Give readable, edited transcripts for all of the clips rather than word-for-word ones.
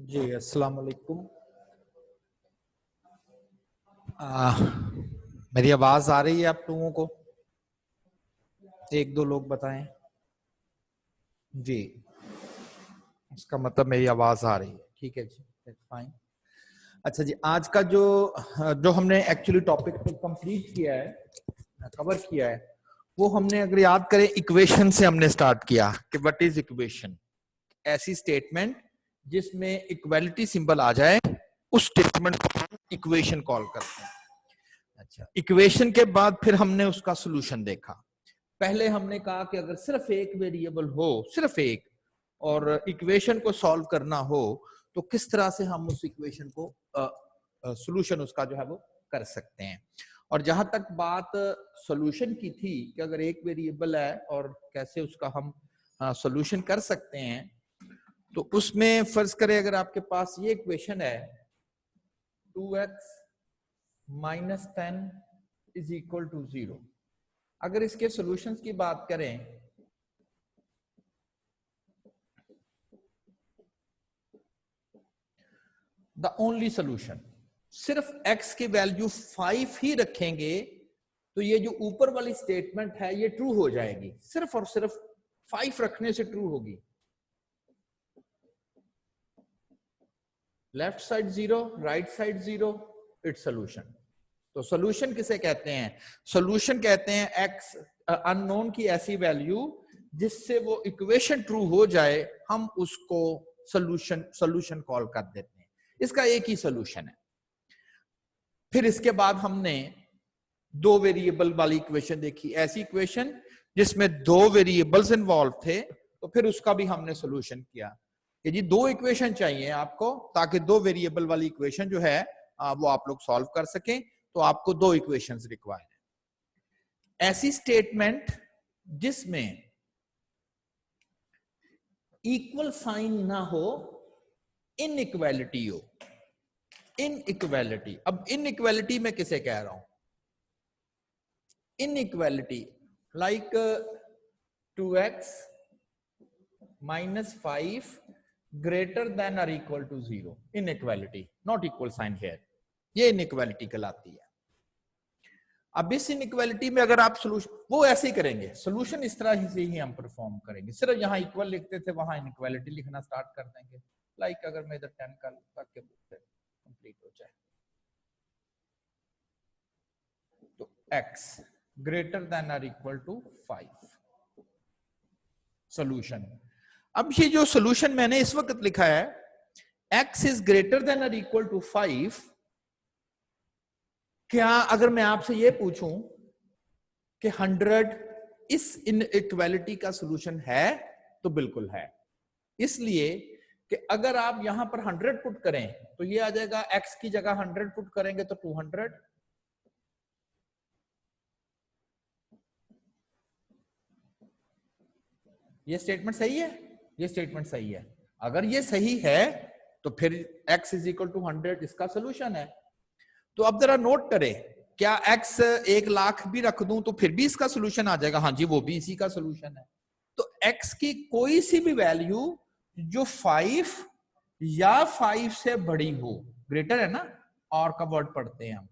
जी अस्सलाम वालेकुम। मेरी आवाज आ रही है आप लोगों को? एक दो लोग बताएं जी। इसका मतलब मेरी आवाज आ रही है, ठीक है जी, फाइन। अच्छा जी, आज का जो हमने एक्चुअली टॉपिक को कंप्लीट किया है, कवर किया है, वो हमने अगर याद करें इक्वेशन से हमने स्टार्ट किया कि व्हाट इज इक्वेशन। ऐसी स्टेटमेंट जिसमें इक्वालिटी सिंबल आ जाए उस स्टेटमेंट को हम इक्वेशन कॉल करते हैं। अच्छा, इक्वेशन के बाद फिर हमने उसका सोल्यूशन देखा। पहले हमने कहा कि अगर सिर्फ एक वेरिएबल हो, सिर्फ एक, और इक्वेशन को सॉल्व करना हो तो किस तरह से हम उस इक्वेशन को सोल्यूशन उसका जो है वो कर सकते हैं। और जहां तक बात सोल्यूशन की थी कि अगर एक वेरिएबल है और कैसे उसका हम सोल्यूशन कर सकते हैं, तो उसमें फर्ज करें अगर आपके पास ये इक्वेशन है 2x minus 10 is equal to 0। अगर इसके सॉल्यूशंस की बात करें द ओनली सॉल्यूशन, सिर्फ x की वैल्यू 5 ही रखेंगे तो ये जो ऊपर वाली स्टेटमेंट है ये ट्रू हो जाएगी, सिर्फ और सिर्फ 5 रखने से ट्रू होगी। Left side 0, right side 0, it's solution. तो सॉल्यूशन किसे कहते हैं? सॉल्यूशन कहते हैं x अननोन की ऐसी वैल्यू जिससे वो इक्वेशन ट्रू हो जाए, हम उसको सॉल्यूशन कॉल कर देते हैं। इसका एक ही सॉल्यूशन है। फिर इसके बाद हमने दो वेरिएबल वाली इक्वेशन देखी, ऐसी इक्वेशन जिसमें दो वेरिएबल्स इन्वॉल्व थे, तो फिर उसका भी हमने सॉल्यूशन किया कि जी दो इक्वेशन चाहिए आपको ताकि दो वेरिएबल वाली इक्वेशन जो है वो आप लोग सॉल्व कर सकें, तो आपको दो इक्वेशंस रिक्वायर्ड है। ऐसी स्टेटमेंट जिसमें इक्वल साइन ना हो, इनइक्वालिटी हो। इनइक्वालिटी, अब इनइक्वालिटी में किसे कह रहा हूं? Inequality like 2x minus 5 greater than और equal to 0। Inequality, not equal sign here, ये इनइक्वालिटी कहलाती है। अब इस इनइक्वालिटी में अगर आप सोल्यूशन, वो ऐसे ही करेंगे, सोल्यूशन इस तरह से ही हम परफॉर्म करेंगे। सिर्फ यहां इक्वल लिखते थे वहां इनइक्वालिटी लिखना स्टार्ट कर देंगे। लाइक अगर मैं इधर 10 का ताकि कंप्लीट हो जाए, तो x ग्रेटर देन और इक्वल टू 5 सोल्यूशन। अब ये जो सोल्यूशन मैंने इस वक्त लिखा है x इज ग्रेटर देन और इक्वल टू 5, क्या अगर मैं आपसे ये पूछूं कि 100 इस इनइक्वालिटी का सॉल्यूशन है? तो बिल्कुल है। इसलिए कि अगर आप यहां पर 100 पुट करें तो ये आ जाएगा, x की जगह 100 पुट करेंगे तो 200। ये स्टेटमेंट सही है? ये स्टेटमेंट सही है। अगर ये सही है तो फिर x इज इक्वल टू 100 इसका सोल्यूशन है। तो अब जरा नोट करें, क्या x 1,00,000 भी रख दूं तो फिर भी इसका सोल्यूशन आ जाएगा? हाँ जी, वो भी इसी का सोल्यूशन है। तो x की कोई सी भी वैल्यू जो 5 या 5 से बड़ी हो, ग्रेटर है ना, और का वर्ड पढ़ते हैं हम,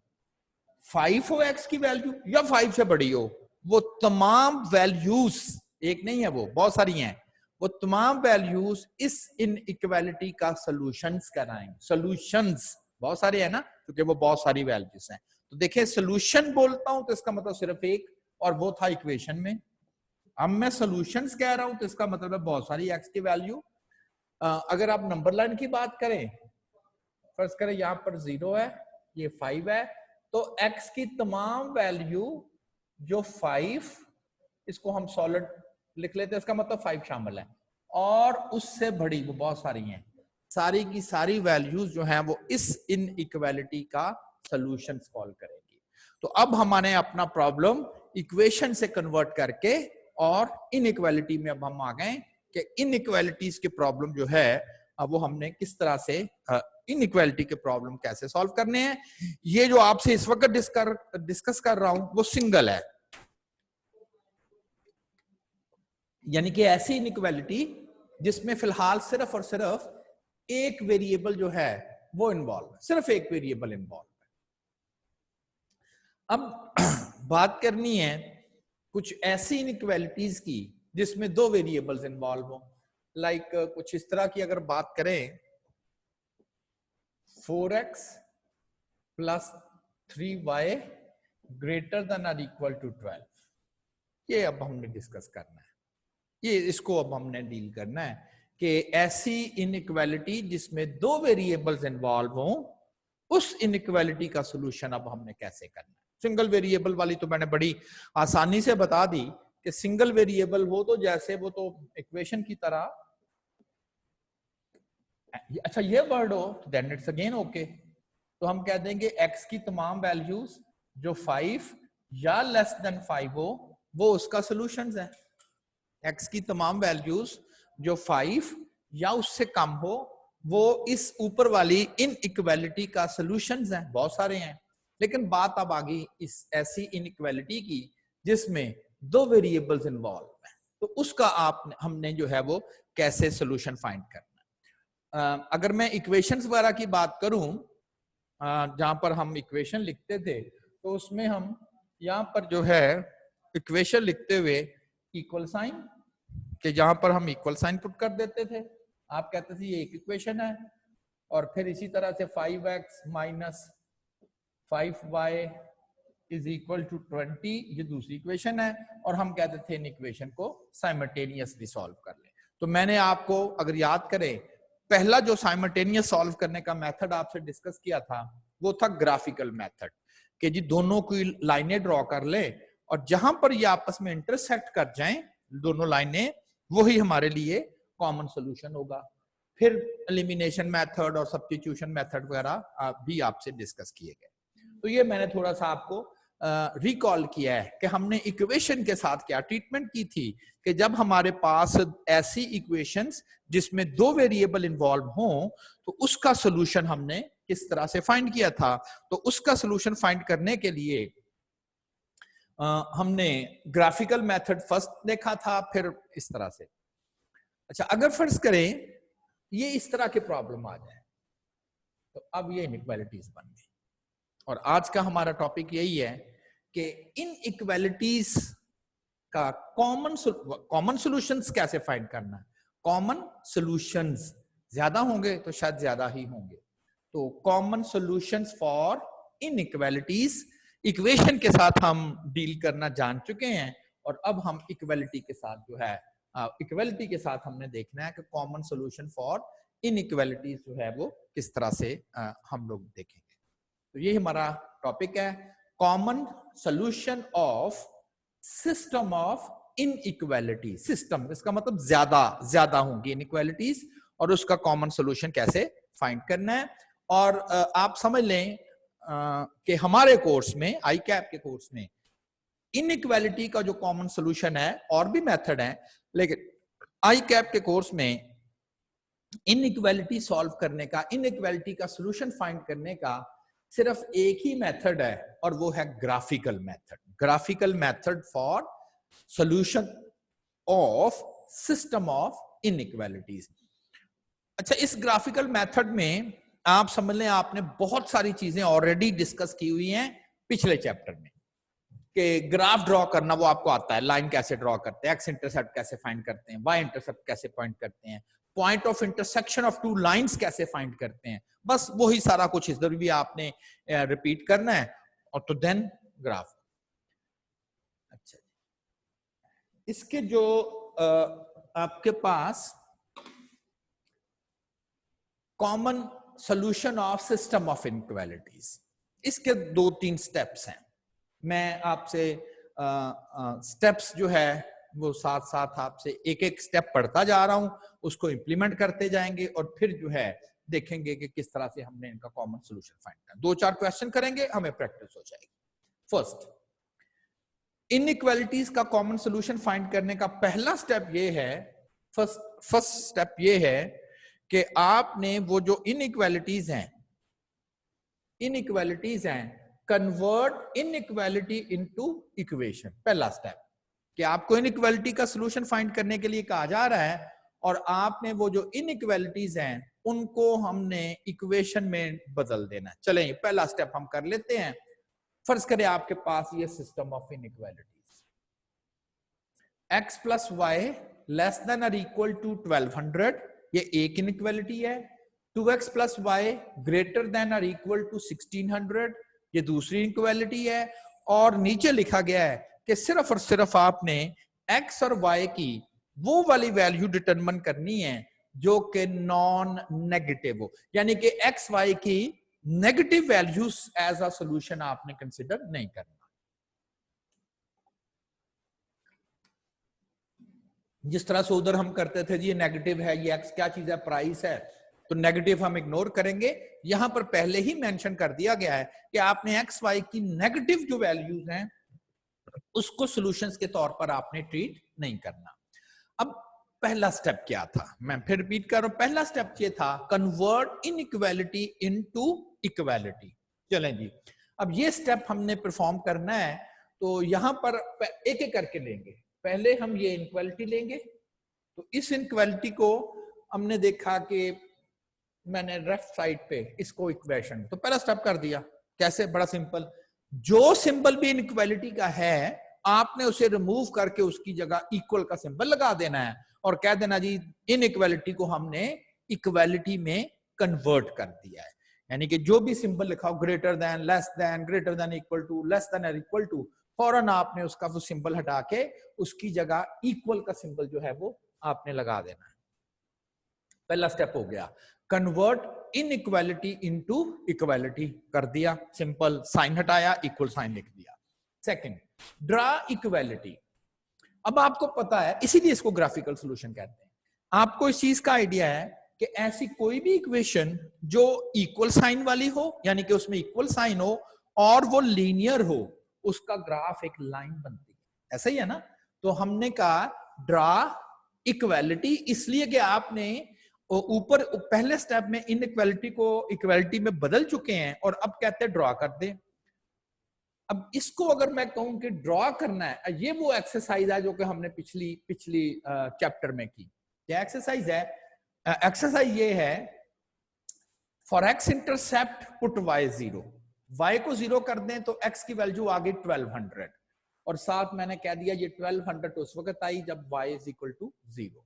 5 हो x की वैल्यू या 5 से बड़ी हो, वो तमाम वैल्यूज, एक नहीं है वो, बहुत सारी हैं, वो तमाम वैल्यूज इस इनइक्वालिटी का सॉल्यूशंस कराएंगे। सॉल्यूशंस बहुत सारे हैं ना, क्योंकि वो बहुत सारी वैल्यूज हैं। तो देखिए, सॉल्यूशन बोलता हूं तो इसका मतलब सिर्फ एक, और वो था इक्वेशन में। अब मैं सॉल्यूशंस कह रहा हूं तो इसका मतलब है बहुत सारी x की वैल्यू। अगर आप नंबर लाइन की बात करें, फर्स्ट करें यहां पर 0 है, ये 5 है, तो x की तमाम वैल्यू जो 5, इसको हम सॉलिड लिख लेते हैं, इसका मतलब 5 शामिल है, और उससे बड़ी वो बहुत सारी हैं, सारी की सारी वैल्यूज जो हैं वो इस इनइक्वालिटी का सॉल्यूशन सॉल्व करेंगी। तो अब हमने अपना प्रॉब्लम इक्वेशन से कन्वर्ट करके और इनइक्वालिटी में अब हम आ गए कि इनइक्वालिटीज के प्रॉब्लम जो है अब वो हमने किस तरह से इनइक्वालिटी के प्रॉब्लम कैसे सॉल्व करने हैं। ये जो आपसे इस वक्त डिस्कस कर रहा हूं वो सिंगल है, यानी कि ऐसी इनइक्वालिटी जिसमें फिलहाल सिर्फ और सिर्फ एक वेरिएबल जो है वो इन्वॉल्व है, सिर्फ एक वेरिएबल इन्वॉल्व है। अब बात करनी है कुछ ऐसी इनइक्वालिटीज की जिसमें दो वेरिएबल्स इन्वॉल्व हो। लाइक कुछ इस तरह की अगर बात करें, 4x plus 3y greater than और इक्वल टू 12, ये अब हमने डिस्कस करना है, ये इसको अब हमने डील करना है कि ऐसी इनइक्वालिटी जिसमें दो वेरिएबल्स इन्वॉल्व हो, उस इनइक्वालिटी का सॉल्यूशन अब हमने कैसे करना है। सिंगल वेरिएबल वाली तो मैंने बड़ी आसानी से बता दी कि सिंगल वेरिएबल हो तो जैसे वो तो इक्वेशन की तरह, अच्छा ये वर्ड हो तो देन इट्स अगेन ओके। तो हम कह देंगे x की तमाम वैल्यूज जो 5 या लेस देन 5 हो वो उसका सॉल्यूशंस है। x की तमाम वैल्यूज जो 5 या उससे कम हो वो इस ऊपर वाली इनइक्वालिटी का सॉल्यूशंस है, बहुत सारे हैं। लेकिन बात अब आ गई इस ऐसी इनइक्वालिटी की जिसमें दो वेरिएबल्स इन्वॉल्व हैं, तो उसका हमने जो है वो कैसे सॉल्यूशन फाइंड करना। अगर मैं इक्वेशंस वगैरह की बात करूं, जहां पर हम इक्वेशन लिखते थे, तो उसमें हम यहाँ पर जो है इक्वेशन लिखते हुए इक्वल साइन, कि जहां पर हम इक्वल साइन पुट कर देते थे, आप कहते थे ये एक इक्वेशन है, और फिर इसी तरह से 5x minus 5y is equal to 20, ये दूसरी इक्वेशन है, और हम कहते थे इन इक्वेशन को साइमल्टेनियसली सॉल्व कर ले। तो मैंने आपको अगर याद करें, पहला जो साइमल्टेनियस सॉल्व करने का मेथड आपसे डिस्कस किया था वो था ग्राफिकल मेथड, कि जी दोनों की लाइनें ड्रॉ कर ले और जहां पर ये आपस में इंटरसेक्ट कर जाएं दोनों लाइनें, वही हमारे लिए कॉमन सॉल्यूशन होगा। फिर एलिमिनेशन मेथड और सब्स्टिट्यूशन मेथड वगैरह भी आपसे डिस्कस किए गए। तो ये मैंने थोड़ा सा आपको रिकॉल किया है कि हमने इक्वेशन के साथ क्या ट्रीटमेंट की थी, कि जब हमारे पास ऐसी इक्वेशंस जिसमें दो वेरिएबल इन्वॉल्व हों तो उसका सॉल्यूशन हमने किस तरह से फाइंड किया था। तो उसका सॉल्यूशन फाइंड करने के लिए हमने ग्राफिकल मेथड फर्स्ट देखा था, फिर इस तरह से। अच्छा, अगर फर्ज करें ये इस तरह के प्रॉब्लम आ जाए तो अब ये इनइक्वालिटीज बन गई, और आज का हमारा टॉपिक यही है कि इनइक्वालिटीज का कॉमन सॉल्यूशंस कैसे फाइंड करना है। कॉमन सॉल्यूशंस ज्यादा होंगे तो शायद ज्यादा ही होंगे, तो common solutions for inequalities equation के साथ हम डील करना जान चुके हैं, और अब हम इक्वालिटी के साथ जो है इक्वालिटी के साथ हमने देखना है कि कॉमन सॉल्यूशन फॉर इनइक्वालिटीज जो है वो किस तरह से हम लोग देखेंगे। तो ये हमारा टॉपिक है, common solution of system of inequality system, इसका मतलब ज्यादा होंगी इनइक्वालिटीज, और उसका कॉमन सोल्यूशन कैसे फाइंड करना है। और आप समझ लें कि हमारे कोर्स में, आई कैप के कोर्स में, इनइक्वालिटी का जो कॉमन सोल्यूशन है, और भी मेथड है, लेकिन आई कैप के कोर्स में इनइक्वालिटी सॉल्व करने का, इनइक्वालिटी का सोल्यूशन फाइंड करने का सिर्फ एक ही मेथड है, और वो है graphical method. Graphical method for solution of system of inequalities. अच्छा, इस ग्राफिकल मेथड में आप समझ लें आपने बहुत सारी चीजें ऑलरेडी डिस्कस की हुई हैं पिछले चैप्टर में, कि ग्राफ ड्रॉ करना वो आपको आता है, लाइन कैसे ड्रॉ करते हैं, एक्स इंटरसेप्ट कैसे फाइंड करते हैं, वाई इंटरसेप्ट कैसे फाइंड करते हैं, point of intersection of two lines कैसे फाइंड करते हैं, बस वही सारा कुछ इधर भी आपने रिपीट करना है, और तो देन ग्राफ। अच्छा, इसके जो आपके पास common solution of system of inequalities, इसके 2-3 स्टेप्स हैं। मैं आपसे स्टेप्स जो है वो साथ साथ आपसे एक एक स्टेप पढ़ता जा रहा हूं, उसको इंप्लीमेंट करते जाएंगे, और फिर जो है देखेंगे कि किस तरह से हमने इनका कॉमन सोल्यूशन फाइंड करना। 2-4 क्वेश्चन करेंगे, हमें प्रैक्टिस हो जाएगी। फर्स्ट, इनइक्वालिटीज का कॉमन सोल्यूशन फाइंड करने का पहला स्टेप ये है, फर्स्ट स्टेप ये है कि आपने वो जो इनइक्वालिटीज हैं कन्वर्ट इनइक्वालिटी इनटू इक्वेशन। पहला स्टेप कि आपको इनइक्वालिटी का सॉल्यूशन फाइंड करने के लिए कहा जा रहा है, और आपने वो जो इनइक्वालिटीज हैं उनको हमने इक्वेशन में बदल देना है। चलें, पहला स्टेप हम कर लेते हैं। फर्ज करें आपके पास ये system of inequalities, x plus y less than और इक्वल टू 1200, ये एक इनइक्वालिटी है। 2x plus y greater than और इक्वल टू 1600, ये दूसरी इनइक्वालिटी है। और नीचे लिखा गया है कि सिर्फ और सिर्फ आपने x और y की वो वाली वैल्यू डिटरमिन करनी है जो कि नॉन नेगेटिव हो, यानी कि x y की negative values as a solution आपने कंसिडर नहीं करना। जिस तरह से उधर हम करते थे जी ये नेगेटिव है, ये x क्या चीज है, प्राइस है, तो नेगेटिव हम इग्नोर करेंगे। यहां पर पहले ही मेंशन कर दिया गया है कि आपने एक्स वाई की नेगेटिव जो वैल्यूज हैं उसको सॉल्यूशंस के तौर पर आपने ट्रीट नहीं करना। अब पहला स्टेप क्या था, मैं फिर रिपीट कर रहा हूं, पहला स्टेप ये था कन्वर्ट इनइक्वालिटी इनटू इक्वालिटी। चलें जी, अब ये स्टेप हमने परफॉर्म करना है, तो यहां पर एक एक करके लेंगे। पहले हम ये इनइक्वालिटी लेंगे, तो इस इनइक्वालिटी को हमने देखा कि मैंने लेफ्ट साइड पे इसको इक्वेशन, तो पहला स्टेप कर दिया। कैसे? बड़ा सिंपल, जो सिंबल भी इनइक्वालिटी का है आपने उसे रिमूव करके उसकी जगह इक्वल का सिंबल लगा देना है और कह देना जी इनइक्वालिटी को हमने इक्वालिटी में कन्वर्ट कर दिया है। यानी कि जो भी सिंबल लिखा हो, greater than, less than, greater than equal to, less than और इक्वल टू, फौरन आपने उसका वो सिंबल हटा के उसकी जगह इक्वल का सिंबल जो है वो आपने लगा देना है। पहला स्टेप हो गया, कन्वर्ट इनइक्वालिटी इनटू इक्वालिटी कर दिया, सिंपल, साइन हटाया, इक्वल साइन लिख दिया। Second, draw equality. अब आपको पता है, इसीलिए इसको ग्राफिकल सॉल्यूशन कहते हैं। आपको इस चीज का आइडिया है कि ऐसी कोई भी इक्वेशन जो इक्वल साइन वाली हो, यानी कि उसमें इक्वल साइन हो और वो लीनियर हो, उसका ग्राफ एक लाइन बनती है, ऐसा ही है ना। तो हमने कहा ड्रा इक्वालिटी, इसलिए कि आपने ऊपर पहले स्टेप में इनइक्वालिटी को इक्वालिटी में बदल चुके हैं और अब कहते हैं ड्रॉ कर दें। अब इसको अगर मैं कहूं कि ड्रॉ करना है, ये वो एक्सरसाइज है जो कि हमने पिछली चैप्टर में की। क्या एक्सरसाइज है? एक्सरसाइज ये है, for x intercept put y 0, वाई को 0 कर दें तो एक्स की वैल्यू आ गई 1200, और साथ मैंने कह दिया ये 1200 उस वक्त आई जब y is equal to 0।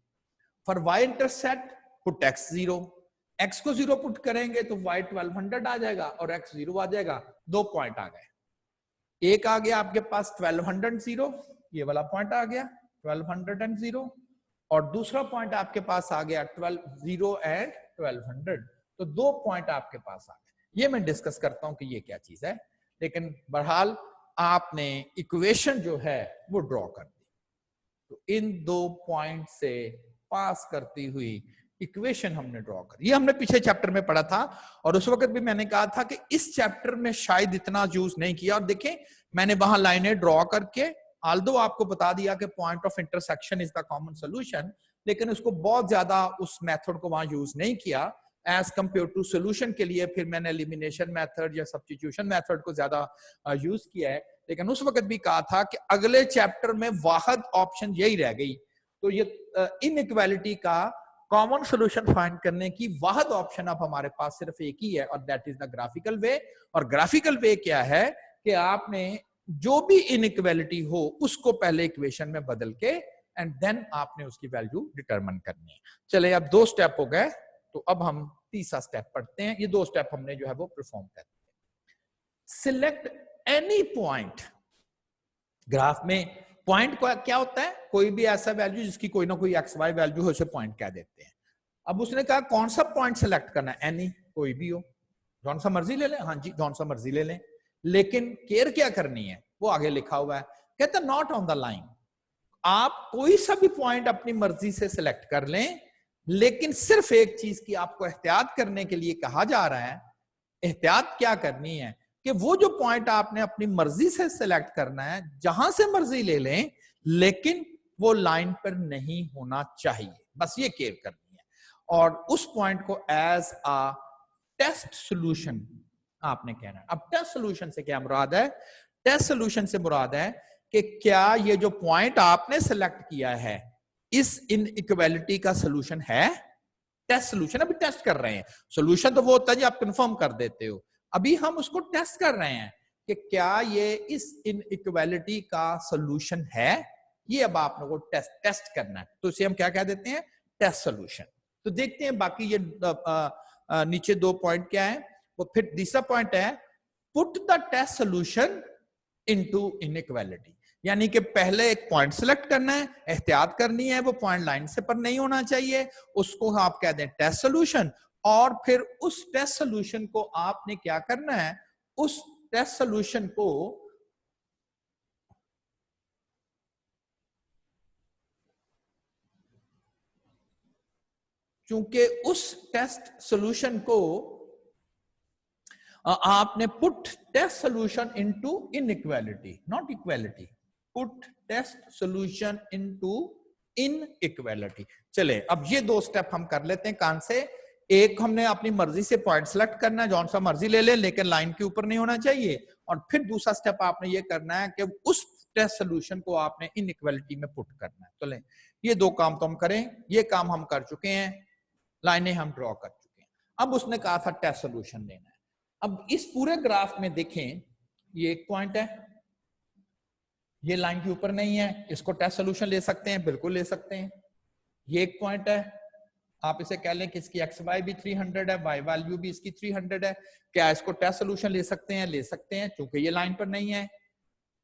For y intercept put x 0, x को 0 पुट करेंगे तो y 1200 आ जाएगा और x 0 आ जाएगा। 2 पॉइंट आ गए, एक आ गया आपके पास 1200 0, ये वाला पॉइंट आ गया 1200 0, और दूसरा पॉइंट आपके पास आ गया 0 एंड 1200, तो 2 पॉइंट आपके पास आ गए। ये मैं डिस्कस करता हूं कि ये क्या चीज है, लेकिन बहरहाल आपने इक्वेशन जो है वो ड्रॉ कर दी। तो इन दो पॉइंट से पास करती हुई इक्वेशन हमने ड्रॉ कर, ये हमने पिछले चैप्टर में पढ़ा था और उस वक्त भी मैंने कहा था कि इस चैप्टर में शायद इतना यूज नहीं किया। और देखें मैंने वहां लाइनें ड्रॉ करके आल्दो आपको बता दिया कि point of intersection is the common solution, लेकिन उसको बहुत ज्यादा उस मेथड को वहां यूज नहीं किया एज कंपेयर टू सोल्यूशन के लिए। फिर मैंने एलिमिनेशन मेथड या सब्स्टिट्यूशन मेथड को ज्यादा यूज किया है, लेकिन उस वक्त भी कहा था कि अगले चैप्टर में वाहिद ऑप्शन यही रह गई। तो ये इनइक्वालिटी का कॉमन सोल्यूशन फाइंड करने की वाहिद ऑप्शन अब हमारे पास सिर्फ एक ही है और दैट इज द ग्राफिकल वे। और ग्राफिकल वे क्या है कि आपने जो भी इनइक्वालिटी हो उसको पहले इक्वेशन में बदल के एंड देन आपने उसकी वैल्यू डिटरमिन करनी है। चले अब 2 स्टेप हो गए, तो अब हम तीसरा स्टेप पढ़ते हैं। ये 2 स्टेप हमने जो है वो परफॉर्म करते हैं। सिलेक्ट एनी पॉइंट, ग्राफ में पॉइंट क्या होता है, कोई भी ऐसा वैल्यू जिसकी कोई ना कोई एक्स वाई वैल्यू हो उसे पॉइंट कह देते हैं। अब उसने कहा कौन सा पॉइंट सिलेक्ट करना है, एनी कोई भी हो, जौन सा मर्जी ले लें। हाँ जी जौन सा मर्जी ले लें, लेकिन केयर क्या करनी है वो आगे लिखा हुआ है, कहता नॉट ऑन द लाइन। आप कोई सा भी पॉइंट अपनी मर्जी से सिलेक्ट कर लें, लेकिन सिर्फ एक चीज की आपको एहतियात करने के लिए कहा जा रहा है। एहतियात क्या करनी है कि वो जो पॉइंट आपने अपनी मर्जी से सिलेक्ट करना है, जहां से मर्जी ले लें, लेकिन वो लाइन पर नहीं होना चाहिए, बस ये केयर करनी है। और उस पॉइंट को एज अ टेस्ट सॉल्यूशन आपने कहना है। अब टेस्ट सॉल्यूशन से क्या मुराद है, टेस्ट सॉल्यूशन से मुराद है कि क्या ये जो पॉइंट आपने सिलेक्ट किया है इस इनइक्वालिटी का सॉल्यूशन है। टेस्ट सॉल्यूशन, अभी टेस्ट कर रहे हैं। सॉल्यूशन तो वो होता है जी आप कंफर्म कर देते हो, अभी हम उसको टेस्ट कर रहे हैं कि क्या ये इस इनइक्वालिटी का सॉल्यूशन है। ये अब आप लोगों को टेस्ट करना है, तो इसे हम क्या कह देते हैं, टेस्ट सॉल्यूशन। तो देखते हैं बाकी ये नीचे 2 पॉइंट क्या है वो। फिर तीसरा पॉइंट है put the test solution into inequality, यानी कि पहले एक पॉइंट सिलेक्ट करना है, एहतियात करनी है वो पॉइंट लाइन से पर नहीं होना चाहिए, उसको आप कह दें टेस्ट सॉल्यूशन। और फिर उस टेस्ट सॉल्यूशन को आपने क्या करना है, उस टेस्ट सॉल्यूशन को चूंकि उस टेस्ट सॉल्यूशन को आपने put test solution into inequality, not equality, put test solution into inequality. चले अब ये 2 स्टेप हम कर लेते हैं कान से। एक हमने अपनी मर्जी से पॉइंट सेलेक्ट करना है, जौन सा मर्जी ले ले, लेकिन लाइन के ऊपर नहीं होना चाहिए। और फिर दूसरा स्टेप आपने ये करना है कि उस टेस्ट सॉल्यूशन को आपने इनइक्वालिटी में पुट करना है। चले ये 2 काम तो हम करें, ये काम हम कर चुके हैं, लाइनें हम ड्रॉ कर चुके हैं। अब उसने कहा था टेस्ट सॉल्यूशन लेना है। अब इस पूरे ग्राफ में देखें, ये एक पॉइंट है, ये लाइन के ऊपर नहीं है, इसको टेस्ट सॉल्यूशन ले सकते हैं, बिल्कुल ले सकते हैं। ये एक पॉइंट है, आप इसे कह लें कि इसकी एक्स वाई भी 300 है, वाई वैल्यू भी इसकी 300 है। क्या इसको टेस्ट सॉल्यूशन ले सकते हैं, ले सकते हैं, क्योंकि ये लाइन पर नहीं है।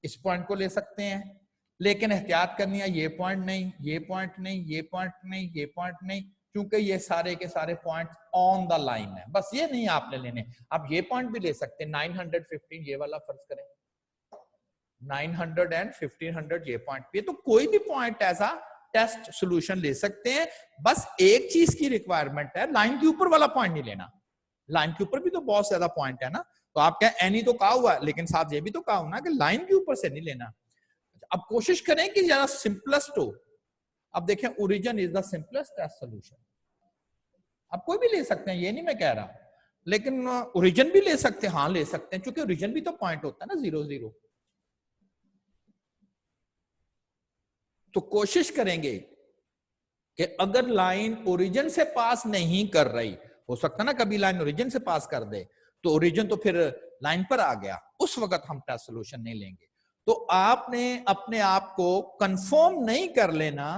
इस पॉइंट को ले सकते हैं, लेकिन एहतियात करनी है, ये पॉइंट नहीं, ये पॉइंट नहीं, ये पॉइंट नहीं, ये पॉइंट नहीं, क्योंकि ये सारे के सारे पॉइंट ऑन द लाइन है। बस ये नहीं आपने लेने, आप ये पॉइंट भी ले सकते हैं, 915 ये वाला फर्ज करें, 900 एंड 1500 ये पॉइंट भी है। तो कोई भी पॉइंट ऐसा टेस्ट सॉल्यूशन ले सकते हैं। बस एक चीज की रिक्वायरमेंट है, लाइन के ऊपर वाला पॉइंट नहीं लेना। लाइन के ऊपर भी तो बहुत ज्यादा पॉइंट है ना, तो आप कहें एनी तो कहा हुआ, लेकिन साथ ये भी तो कहा हो ना कि लाइन के ऊपर से नहीं लेना। अब कोशिश करें कि जरा सिंपलेस्ट हो। अब देखें origin is the simplest test solution. आप कोई भी ले सकते हैं, ये नहीं मैं कह रहा, लेकिन ओरिजिन भी ले सकते हैं। हाँ ले सकते हैं, क्योंकि ओरिजिन भी तो पॉइंट होता है ना 0 0। तो कोशिश करेंगे कि अगर लाइन ओरिजिन से पास नहीं कर रही, हो सकता ना कभी लाइन ओरिजिन से पास कर दे, तो ओरिजिन तो फिर लाइन पर आ गया, उस वक्त हम टेस्ट सॉल्यूशन नहीं लेंगे। तो आपने अपने आप को कंफर्म नहीं कर लेना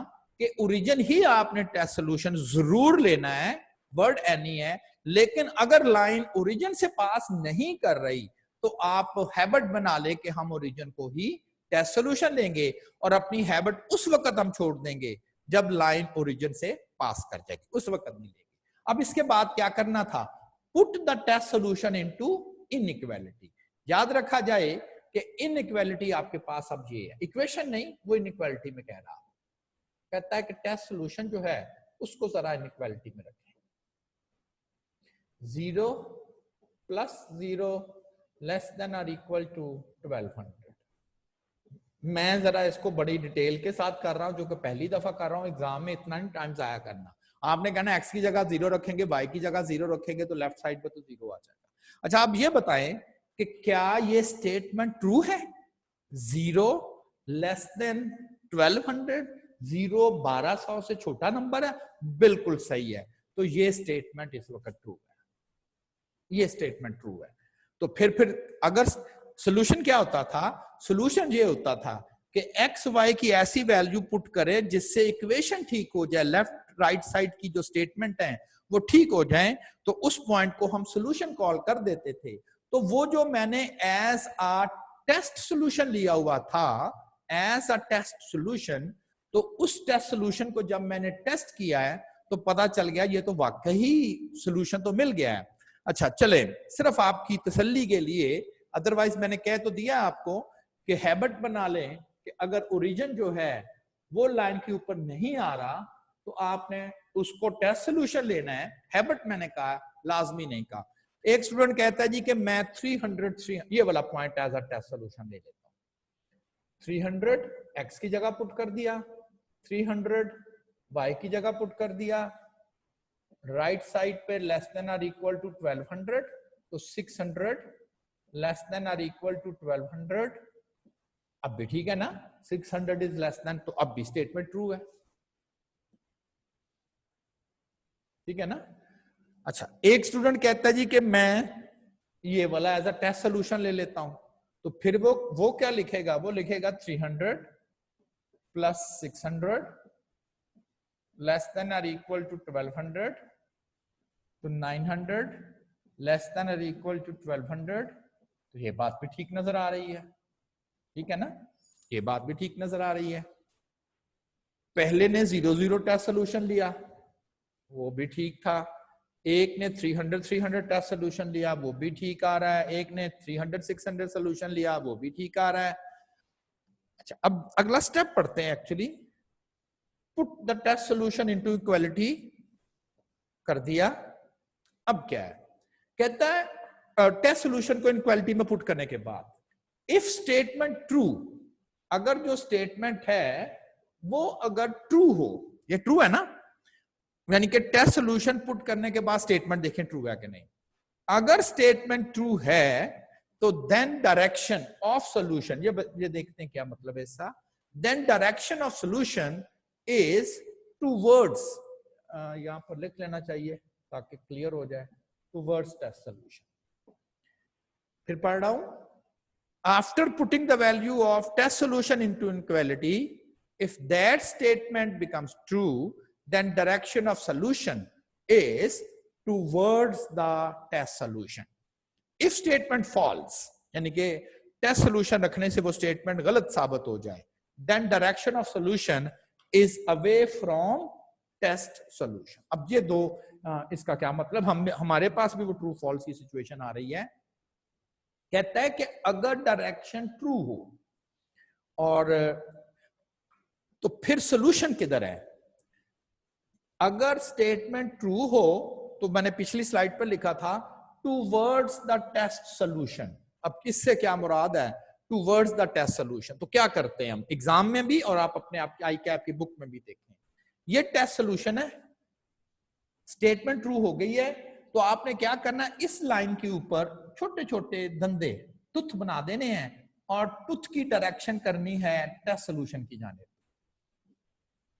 कि ओरिजिन ही आपने टेस्ट सॉल्यूशन जरूर लेना है, वर्ड एनी है। लेकिन अगर लाइन ओरिजिन से पास नहीं कर रही तो आप हैबिट बना ले कि हम ओरिजिन को ही टेस्ट सॉल्यूशन लेंगे, और अपनी हैबिट उस वक्त हम छोड़ देंगे जब लाइन ओरिजिन से पास कर जाएगी, उस वक्त नहीं लेंगे। अब इसके बाद क्या करना था, put the test solution into inequality. याद रखा जाए कि इनइक्वालिटी आपके पास अब ये है, इक्वेशन नहीं, वो इनइक्वालिटी में कह रहा। कहता है कि टेस्ट सोल्यूशन जो है उसको जरा इनइक्वालिटी में रखें, 0 + 0 लेस देन और इक्वल टू 1200। मैं जरा इसको बड़ी डिटेल के साथ कर रहा हूं, जो कि पहली दफा कर रहा हूं एग्जाम में, इतना नहीं टाइम जाया करना। आपने कहना एक्स की जगह 0 रखेंगे, वाई की जगह 0 रखेंगे तो लेफ्ट साइड पे तो 0 आ जाएगा। अच्छा, आप ये बताएं कि क्या ये स्टेटमेंट ट्रू है? 0 लेस देन 1200, 0 1200 से छोटा नंबर है, बिल्कुल सही है। तो ये स्टेटमेंट इस वक्त ट्रू है, ये स्टेटमेंट ट्रू है। तो फिर अगर सोल्यूशन क्या होता था? सोल्यूशन ये होता था कि एक्स वाई की ऐसी वैल्यू पुट करे जिससे इक्वेशन ठीक हो जाए, लेफ्ट राइट साइड की जो स्टेटमेंट है वो ठीक हो जाए, तो उस पॉइंट को हम सोल्यूशन कॉल कर देते थे। तो वो जो मैंने एज अ टेस्ट सोल्यूशन लिया हुआ था, एज अ टेस्ट सोल्यूशन, तो उस टेस्ट सोल्यूशन को जब मैंने टेस्ट किया है तो पता चल गया ये तो वाकई सोल्यूशन तो मिल गया है। अच्छा चले, सिर्फ आपकी तसल्ली के लिए, अदरवाइज मैंने कह तो दिया आपको कि हैबिट बना लें कि अगर ओरिजिन जो है वो लाइन के ऊपर नहीं आ रहा तो आपने उसको टेस्ट सोल्यूशन लेना है। हैबिट मैंने कहा, लाजमी नहीं कहा। एक स्टूडेंट कहता है जी कि मैं 300 ये वाला point as a test solution ले लेता हूं। 300 एक्स की जगह पुट कर दिया, 300 वाई की जगह पुट कर दिया, राइट साइड पे लेस देन और इक्वल टू 1200, तो 600 लेस देन और इक्वल टू 1200। अब भी ठीक है ना, 600 इज लेस देन, तो अब भी स्टेटमेंट ट्रू है, ठीक है ना। अच्छा, एक स्टूडेंट कहता है जी कि मैं ये वाला एज अ टेस्ट सोल्यूशन ले लेता हूं, तो फिर वो क्या लिखेगा? वो लिखेगा 300 + 600 लेस देन और इक्वल टू 1200, तो 900 लेस देन और इक्वल टू 1200। तो ये बात भी ठीक नजर आ रही है, ठीक है ना, ये बात भी ठीक नजर आ रही है। पहले ने 0 टेस्ट सोल्यूशन लिया, वो भी ठीक था। एक ने 300 टेस्ट सोल्यूशन लिया, वो भी ठीक आ रहा है। एक ने 300 सोल्यूशन लिया, वो भी ठीक आ रहा है। अच्छा, अब अगला स्टेप पढ़ते हैं। Actually put the test solution into equality कर दिया। अब क्या है? कहता है टेस्ट सोल्यूशन को इक्वालिटी में पुट करने के बाद इफ स्टेटमेंट ट्रू, अगर जो स्टेटमेंट है वो अगर ट्रू हो, ये ट्रू है ना, यानी कि टेस्ट सोल्यूशन पुट करने के बाद स्टेटमेंट देखें ट्रू है कि नहीं। अगर स्टेटमेंट ट्रू है तो देन डायरेक्शन ऑफ सोल्यूशन, ये देखते हैं क्या मतलब है इसका। Then direction of solution is towards, यहां पर लिख लेना चाहिए ताकि क्लियर हो जाए, टूवर्ड्स टेस्ट सोल्यूशन। फिर पढ़ रहा हूं, after putting the value of test solution into inequality, if that statement becomes true, then direction of solution is towards the test solution. If statement false, यानी कि टेस्ट सोल्यूशन रखने से वो statement गलत साबित हो जाए, then direction of solution is away from test solution. अब ये दो इसका क्या मतलब, हमारे पास भी वो ट्रू फॉल्स की सिचुएशन आ रही है। कहता है कि अगर डायरेक्शन ट्रू हो और तो फिर सोल्यूशन किधर है? अगर स्टेटमेंट ट्रू हो तो मैंने पिछली स्लाइड पर लिखा था टूवर्ड्स द टेस्ट सोल्यूशन। अब किससे क्या मुराद है? Towards the test solution. तो क्या करते हैं हम एग्जाम में भी और आप अपने आई कैप की बुक में भी देखें, ये टेस्ट सोल्यूशन है। स्टेटमेंट ट्रू हो गई है तो आपने क्या करना है, इस लाइन के ऊपर छोटे छोटे धंधे टुथ बना देने हैं और टुथ की डायरेक्शन करनी है टेस्ट सोल्यूशन की जाने।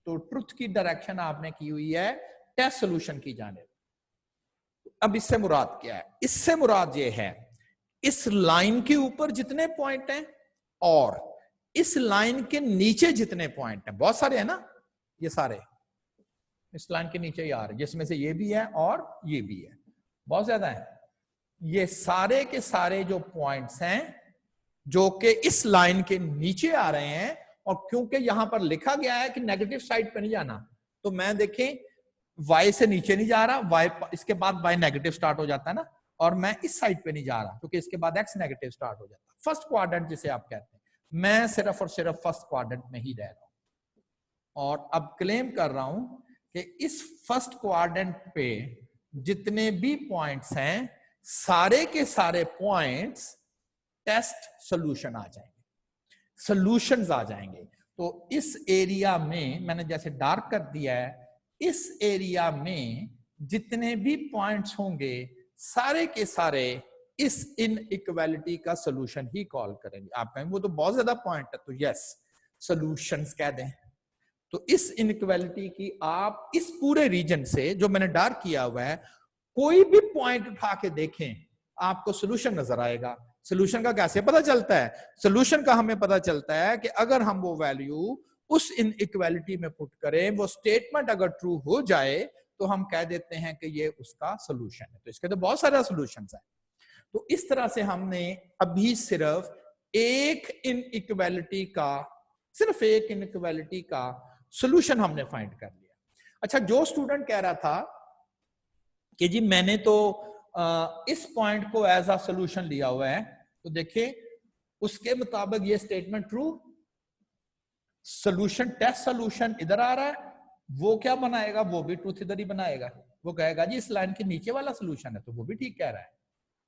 तो ट्रुथ की डायरेक्शन आपने की हुई है टेस्ट सोल्यूशन की जाने। अब इससे मुराद क्या है? इससे मुराद ये है इस लाइन के ऊपर जितने पॉइंट हैं और इस लाइन के नीचे जितने पॉइंट हैं, बहुत सारे हैं ना, ये सारे इस लाइन के नीचे ही आ रहे, जिसमें से ये भी है और ये भी है, बहुत ज्यादा है। ये सारे के सारे जो पॉइंट्स हैं जो कि इस लाइन के नीचे आ रहे हैं, और क्योंकि यहां पर लिखा गया है कि नेगेटिव साइड पे नहीं जाना, तो मैं देखें y से नीचे नहीं जा रहा, y इसके बाद y नेगेटिव स्टार्ट हो जाता है ना, और मैं इस साइड पे नहीं जा रहा क्योंकि इसके बाद x नेगेटिव स्टार्ट हो जाता है। फर्स्ट क्वाड्रेंट जिसे आप कहते हैं, मैं सिर्फ और सिर्फ फर्स्ट क्वाड्रेंट में ही रह रहा हूं। और अब क्लेम कर रहा हूं कि इस फर्स्ट क्वाड्रेंट पे जितने भी पॉइंट्स हैं सारे के सारे पॉइंट्स टेस्ट सॉल्यूशन आ जाएंगे, सॉल्यूशंस आ जाएंगे। तो इस एरिया में मैंने जैसे डार्क कर दिया है, इस एरिया में जितने भी पॉइंट्स होंगे सारे के सारे इस इनइक्वालिटी का सॉल्यूशन ही कॉल करेंगे। आप कहेंगे वो तो बहुत ज्यादा पॉइंट है, तो यस सॉल्यूशंस कह दें। तो इस इनइक्वालिटी की आप इस पूरे रीजन से जो मैंने डार्क किया हुआ है कोई भी पॉइंट उठा के देखें आपको सॉल्यूशन नजर आएगा। सॉल्यूशन का कैसे पता चलता है? सॉल्यूशन का हमें पता चलता है कि अगर हम वो वैल्यू उस इनइक्वालिटी में पुट करें, वो स्टेटमेंट अगर ट्रू हो जाए तो हम कह देते हैं कि ये उसका सॉल्यूशन है। तो इसके तो बहुत सारे सॉल्यूशंस हैं। तो इस तरह से हमने अभी सिर्फ एक इनइक्वालिटी का, सिर्फ एक इनइक्वालिटी का सॉल्यूशन हमने फाइंड कर लिया। अच्छा, जो स्टूडेंट कह रहा था कि जी मैंने तो इस पॉइंट को एज अ सॉल्यूशन लिया हुआ है, तो देखिए उसके मुताबिक ये statement true, solution test solution इधर आ रहा है, वो क्या बनाएगा? वो भी ट्रूथ इधर ही बनाएगा। वो कहेगा जी इस लाइन के नीचे वाला सॉल्यूशन है, तो वो भी ठीक कह रहा है।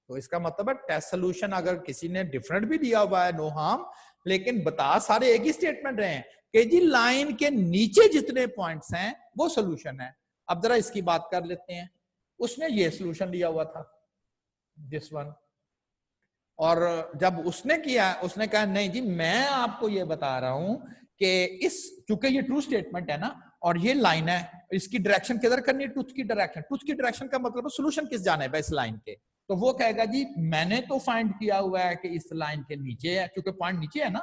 तो इसका मतलब है टेस्ट सॉल्यूशन अगर किसी ने डिफरेंट भी दिया हुआ है नो हार्म, लेकिन बता सारे एक ही स्टेटमेंट रहे हैं कि जी लाइन के नीचे जितने पॉइंट्स हैं वो सॉल्यूशन है। अब जरा इसकी बात कर लेते हैं। उसने ये सॉल्यूशन लिया हुआ था, दिस वन, और जब उसने किया, उसने कहा नहीं जी मैं आपको ये बता रहा हूं कि इस, चूंकि ये ट्रू स्टेटमेंट है ना और ये लाइन है, इसकी डायरेक्शन किधर करनी है? ट्रूथ की डायरेक्शन। ट्रूथ की डायरेक्शन का मतलब सॉल्यूशन किस जाने पे? इस लाइन के। तो वो कहेगा जी मैंने तो फाइंड किया हुआ है कि इस लाइन के नीचे है, क्योंकि पॉइंट नीचे है ना,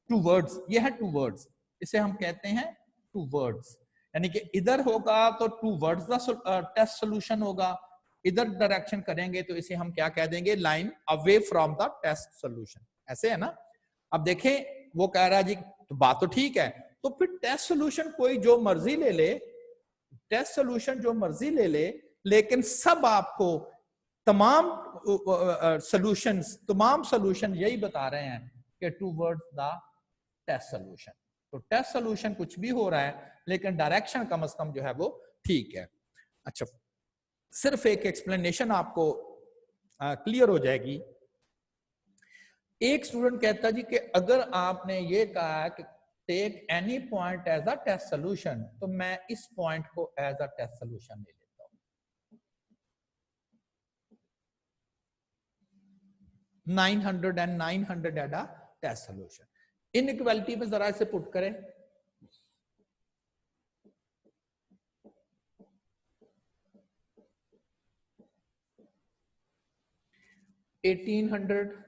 टू वर्ड्स, ये है टू वर्ड्स, इसे हम कहते हैं टू वर्ड्स, यानी कि इधर होगा तो टू वर्ड्स का टेस्ट सॉल्यूशन होगा, इधर डायरेक्शन करेंगे तो इसे हम क्या कह देंगे? Line away from the test solution. ऐसे है ना। अब देखें वो कह रहा है जी तो बात तो ठीक है, तो फिर टेस्ट सॉल्यूशन कोई जो मर्जी ले ले, टेस्ट सॉल्यूशन जो मर्जी ले ले, लेकिन सब आपको तमाम सॉल्यूशन यही बता रहे हैं कि टूवर्ड्स द टेस्ट सॉल्यूशन। तो टेस्ट सॉल्यूशन कुछ भी हो रहा है लेकिन डायरेक्शन कम से कम जो है वो ठीक है। अच्छा, सिर्फ एक एक्सप्लेनेशन आपको क्लियर हो जाएगी। एक स्टूडेंट कहता जी कि अगर आपने ये कहा कि take any point as a test solution, तो मैं इस पॉइंट को एज अ टेस्ट सॉल्यूशन ले लेता हूं। 900 and 900 as a test solution. Inequality में जरा इसे पुट करें। $1800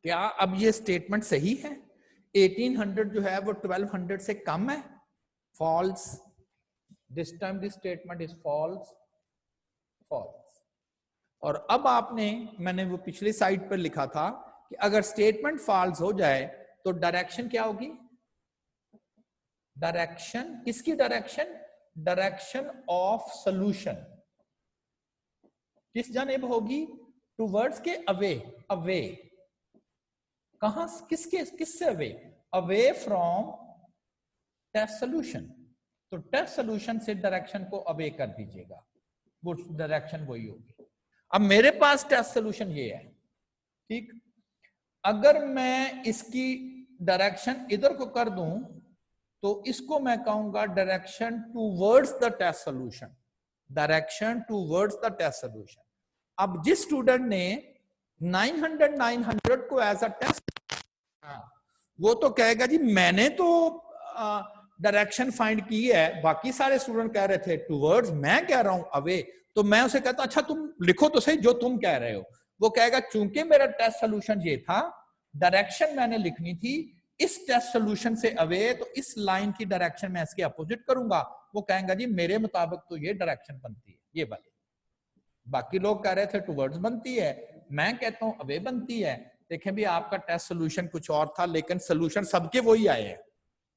क्या अब ये स्टेटमेंट सही है? 1800 जो है वो 1200 से कम है? False. This time this statement is false, false. और अब आपने, मैंने वो पिछली साइड पर लिखा था कि अगर स्टेटमेंट फॉल्स हो जाए तो डायरेक्शन क्या होगी? डायरेक्शन किसकी? डायरेक्शन, डायरेक्शन ऑफ सॉल्यूशन किस जानिब होगी? टूवर्ड्स के अवे। अवे कहां, किसके, किससे away? Away from test solution. तो टेस्ट सॉल्यूशन से डायरेक्शन को अवे कर दीजिएगा, वो डायरेक्शन वही होगी। अब मेरे पास टेस्ट सॉल्यूशन ये है, ठीक। अगर मैं इसकी डायरेक्शन इधर को कर दूं तो इसको मैं कहूंगा direction towards the test solution, direction towards the test solution. अब जिस स्टूडेंट ने 900 को एज अ टेस्ट, वो तो कहेगा जी मैंने तो डायरेक्शन फाइंड की है, बाकी सारे स्टूडेंट कह रहे थे टूवर्ड्स, मैं कह रहा हूं अवे। तो मैं उसे कहता अच्छा तुम लिखो तो सही जो तुम कह रहे हो। वो कहेगा चूंकि मेरा टेस्ट सॉल्यूशन ये था, डायरेक्शन मैंने लिखनी थी इस टेस्ट सॉल्यूशन से अवे, तो इस लाइन की डायरेक्शन मैं इसके अपोजिट करूंगा। वो कहेंगे जी मेरे मुताबिक तो ये डायरेक्शन बनती है, ये वाली। बाकी लोग कह रहे थे टूवर्ड्स बनती है, मैं कहता हूं अवे बनती है। देखें भी आपका टेस्ट सॉल्यूशन कुछ और था लेकिन सॉल्यूशन सबके वही आए हैं।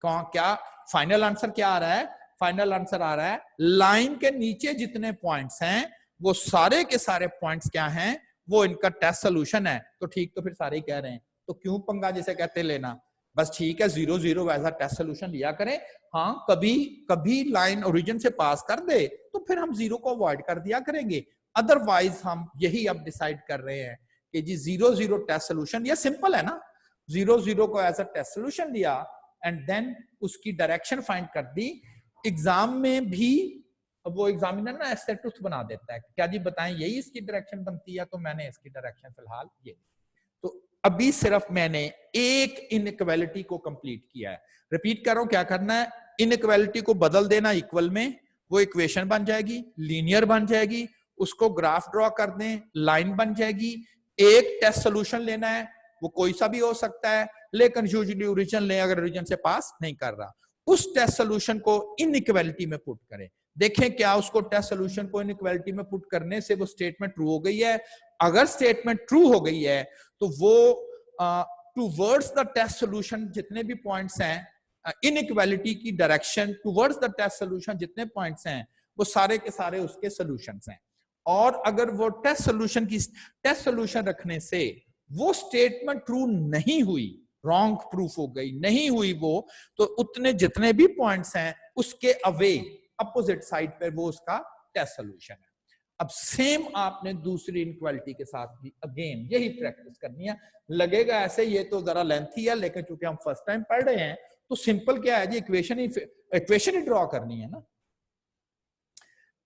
क्या फाइनल आंसर क्या आ रहा है? फाइनल आंसर आ रहा है लाइन के नीचे जितने पॉइंट्स हैं वो सारे के सारे पॉइंट्स क्या हैं? वो इनका टेस्ट सॉल्यूशन है। तो ठीक, तो फिर सारे ही कह रहे हैं तो क्यों पंगा जिसे कहते लेना, बस ठीक है 0 0 वैसा टेस्ट सोल्यूशन लिया करें। हाँ कभी कभी लाइन ओरिजिन से पास कर दे तो फिर हम 0 को अवॉइड कर दिया करेंगे, अदरवाइज हम यही अब डिसाइड कर रहे हैं कि जी 0 0 टेस्ट सोल्यूशन, ये सिंपल है ना, 0 0 को एज अ टेस्ट सोल्यूशन लिया एंड देन उसकी डायरेक्शन फाइंड कर दी। एग्जाम में भी वो एग्जामिनर ना ऐसे टूथ बना देता है, क्या जी बताएं यही इसकी डायरेक्शन बनती है, तो मैंने इसकी डायरेक्शन फिलहाल ये, तो अभी सिर्फ मैंने एक इनइक्वालिटी को कंप्लीट किया है। रिपीट कर रहा हूं क्या करना है, इनइक्वालिटी को बदल देना इक्वल में, वो इक्वेशन बन जाएगी, लीनियर बन जाएगी, उसको ग्राफ ड्रॉ कर दें, लाइन बन जाएगी। एक टेस्ट सोल्यूशन लेना है, वो कोई सा भी हो सकता है, लेकिन यूजुअली ओरिजिन ले, अगर ओरिजिन से पास नहीं कर रहा, उस टेस्ट सोल्यूशन को इनइक्वालिटी में पुट करें। देखें क्या उसको टेस्ट सोल्यूशन को इनइक्वालिटी में पुट करने से वो स्टेटमेंट ट्रू हो गई है। अगर स्टेटमेंट ट्रू हो गई है तो वो टूवर्ड्स द टेस्ट सोल्यूशन जितने भी पॉइंट्स हैं, इनइक्वालिटी की direction towards the test solution जितने पॉइंट्स हैं वो सारे के सारे उसके सोल्यूशंस हैं। और अगर वो टेस्ट सोल्यूशन रखने से वो स्टेटमेंट ट्रू नहीं हुई, रॉन्ग प्रूफ हो गई, नहीं हुई वो, तो उतने जितने भी पॉइंट्स हैं उसके अवे अपोजिट साइड पर वो उसका टेस्ट सोल्यूशन है। अब सेम आपने दूसरी इनइक्वालिटी के साथ भी अगेन यही प्रैक्टिस करनी है। लगेगा ऐसे ये तो जरा लेंथी है, लेकिन चूंकि हम फर्स्ट टाइम पढ़ रहे हैं तो सिंपल क्या है जी, इक्वेशन ही ड्रॉ करनी है ना।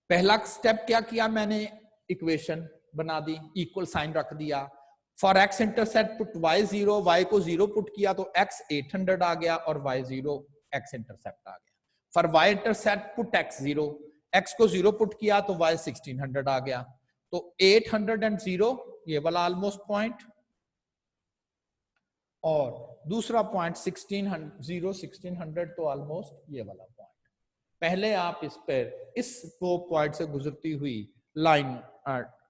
पहला स्टेप क्या किया मैंने, इक्वेशन बना दी, इक्वल साइन रख दिया। For x intercept put y 0, y को 0 पुट किया तो x 800 आ गया और y 0 x इंटरसेप्ट आ गया। For y intercept put x 0, x को 0 पुट किया तो y 1600 आ गया। तो 800 एंड 0 ये वाला ऑलमोस्ट पॉइंट, और दूसरा पॉइंट 1600 तो ऑलमोस्ट ये वाला पॉइंट। पहले आप इस पर इस दो पॉइंट से गुजरती हुई लाइन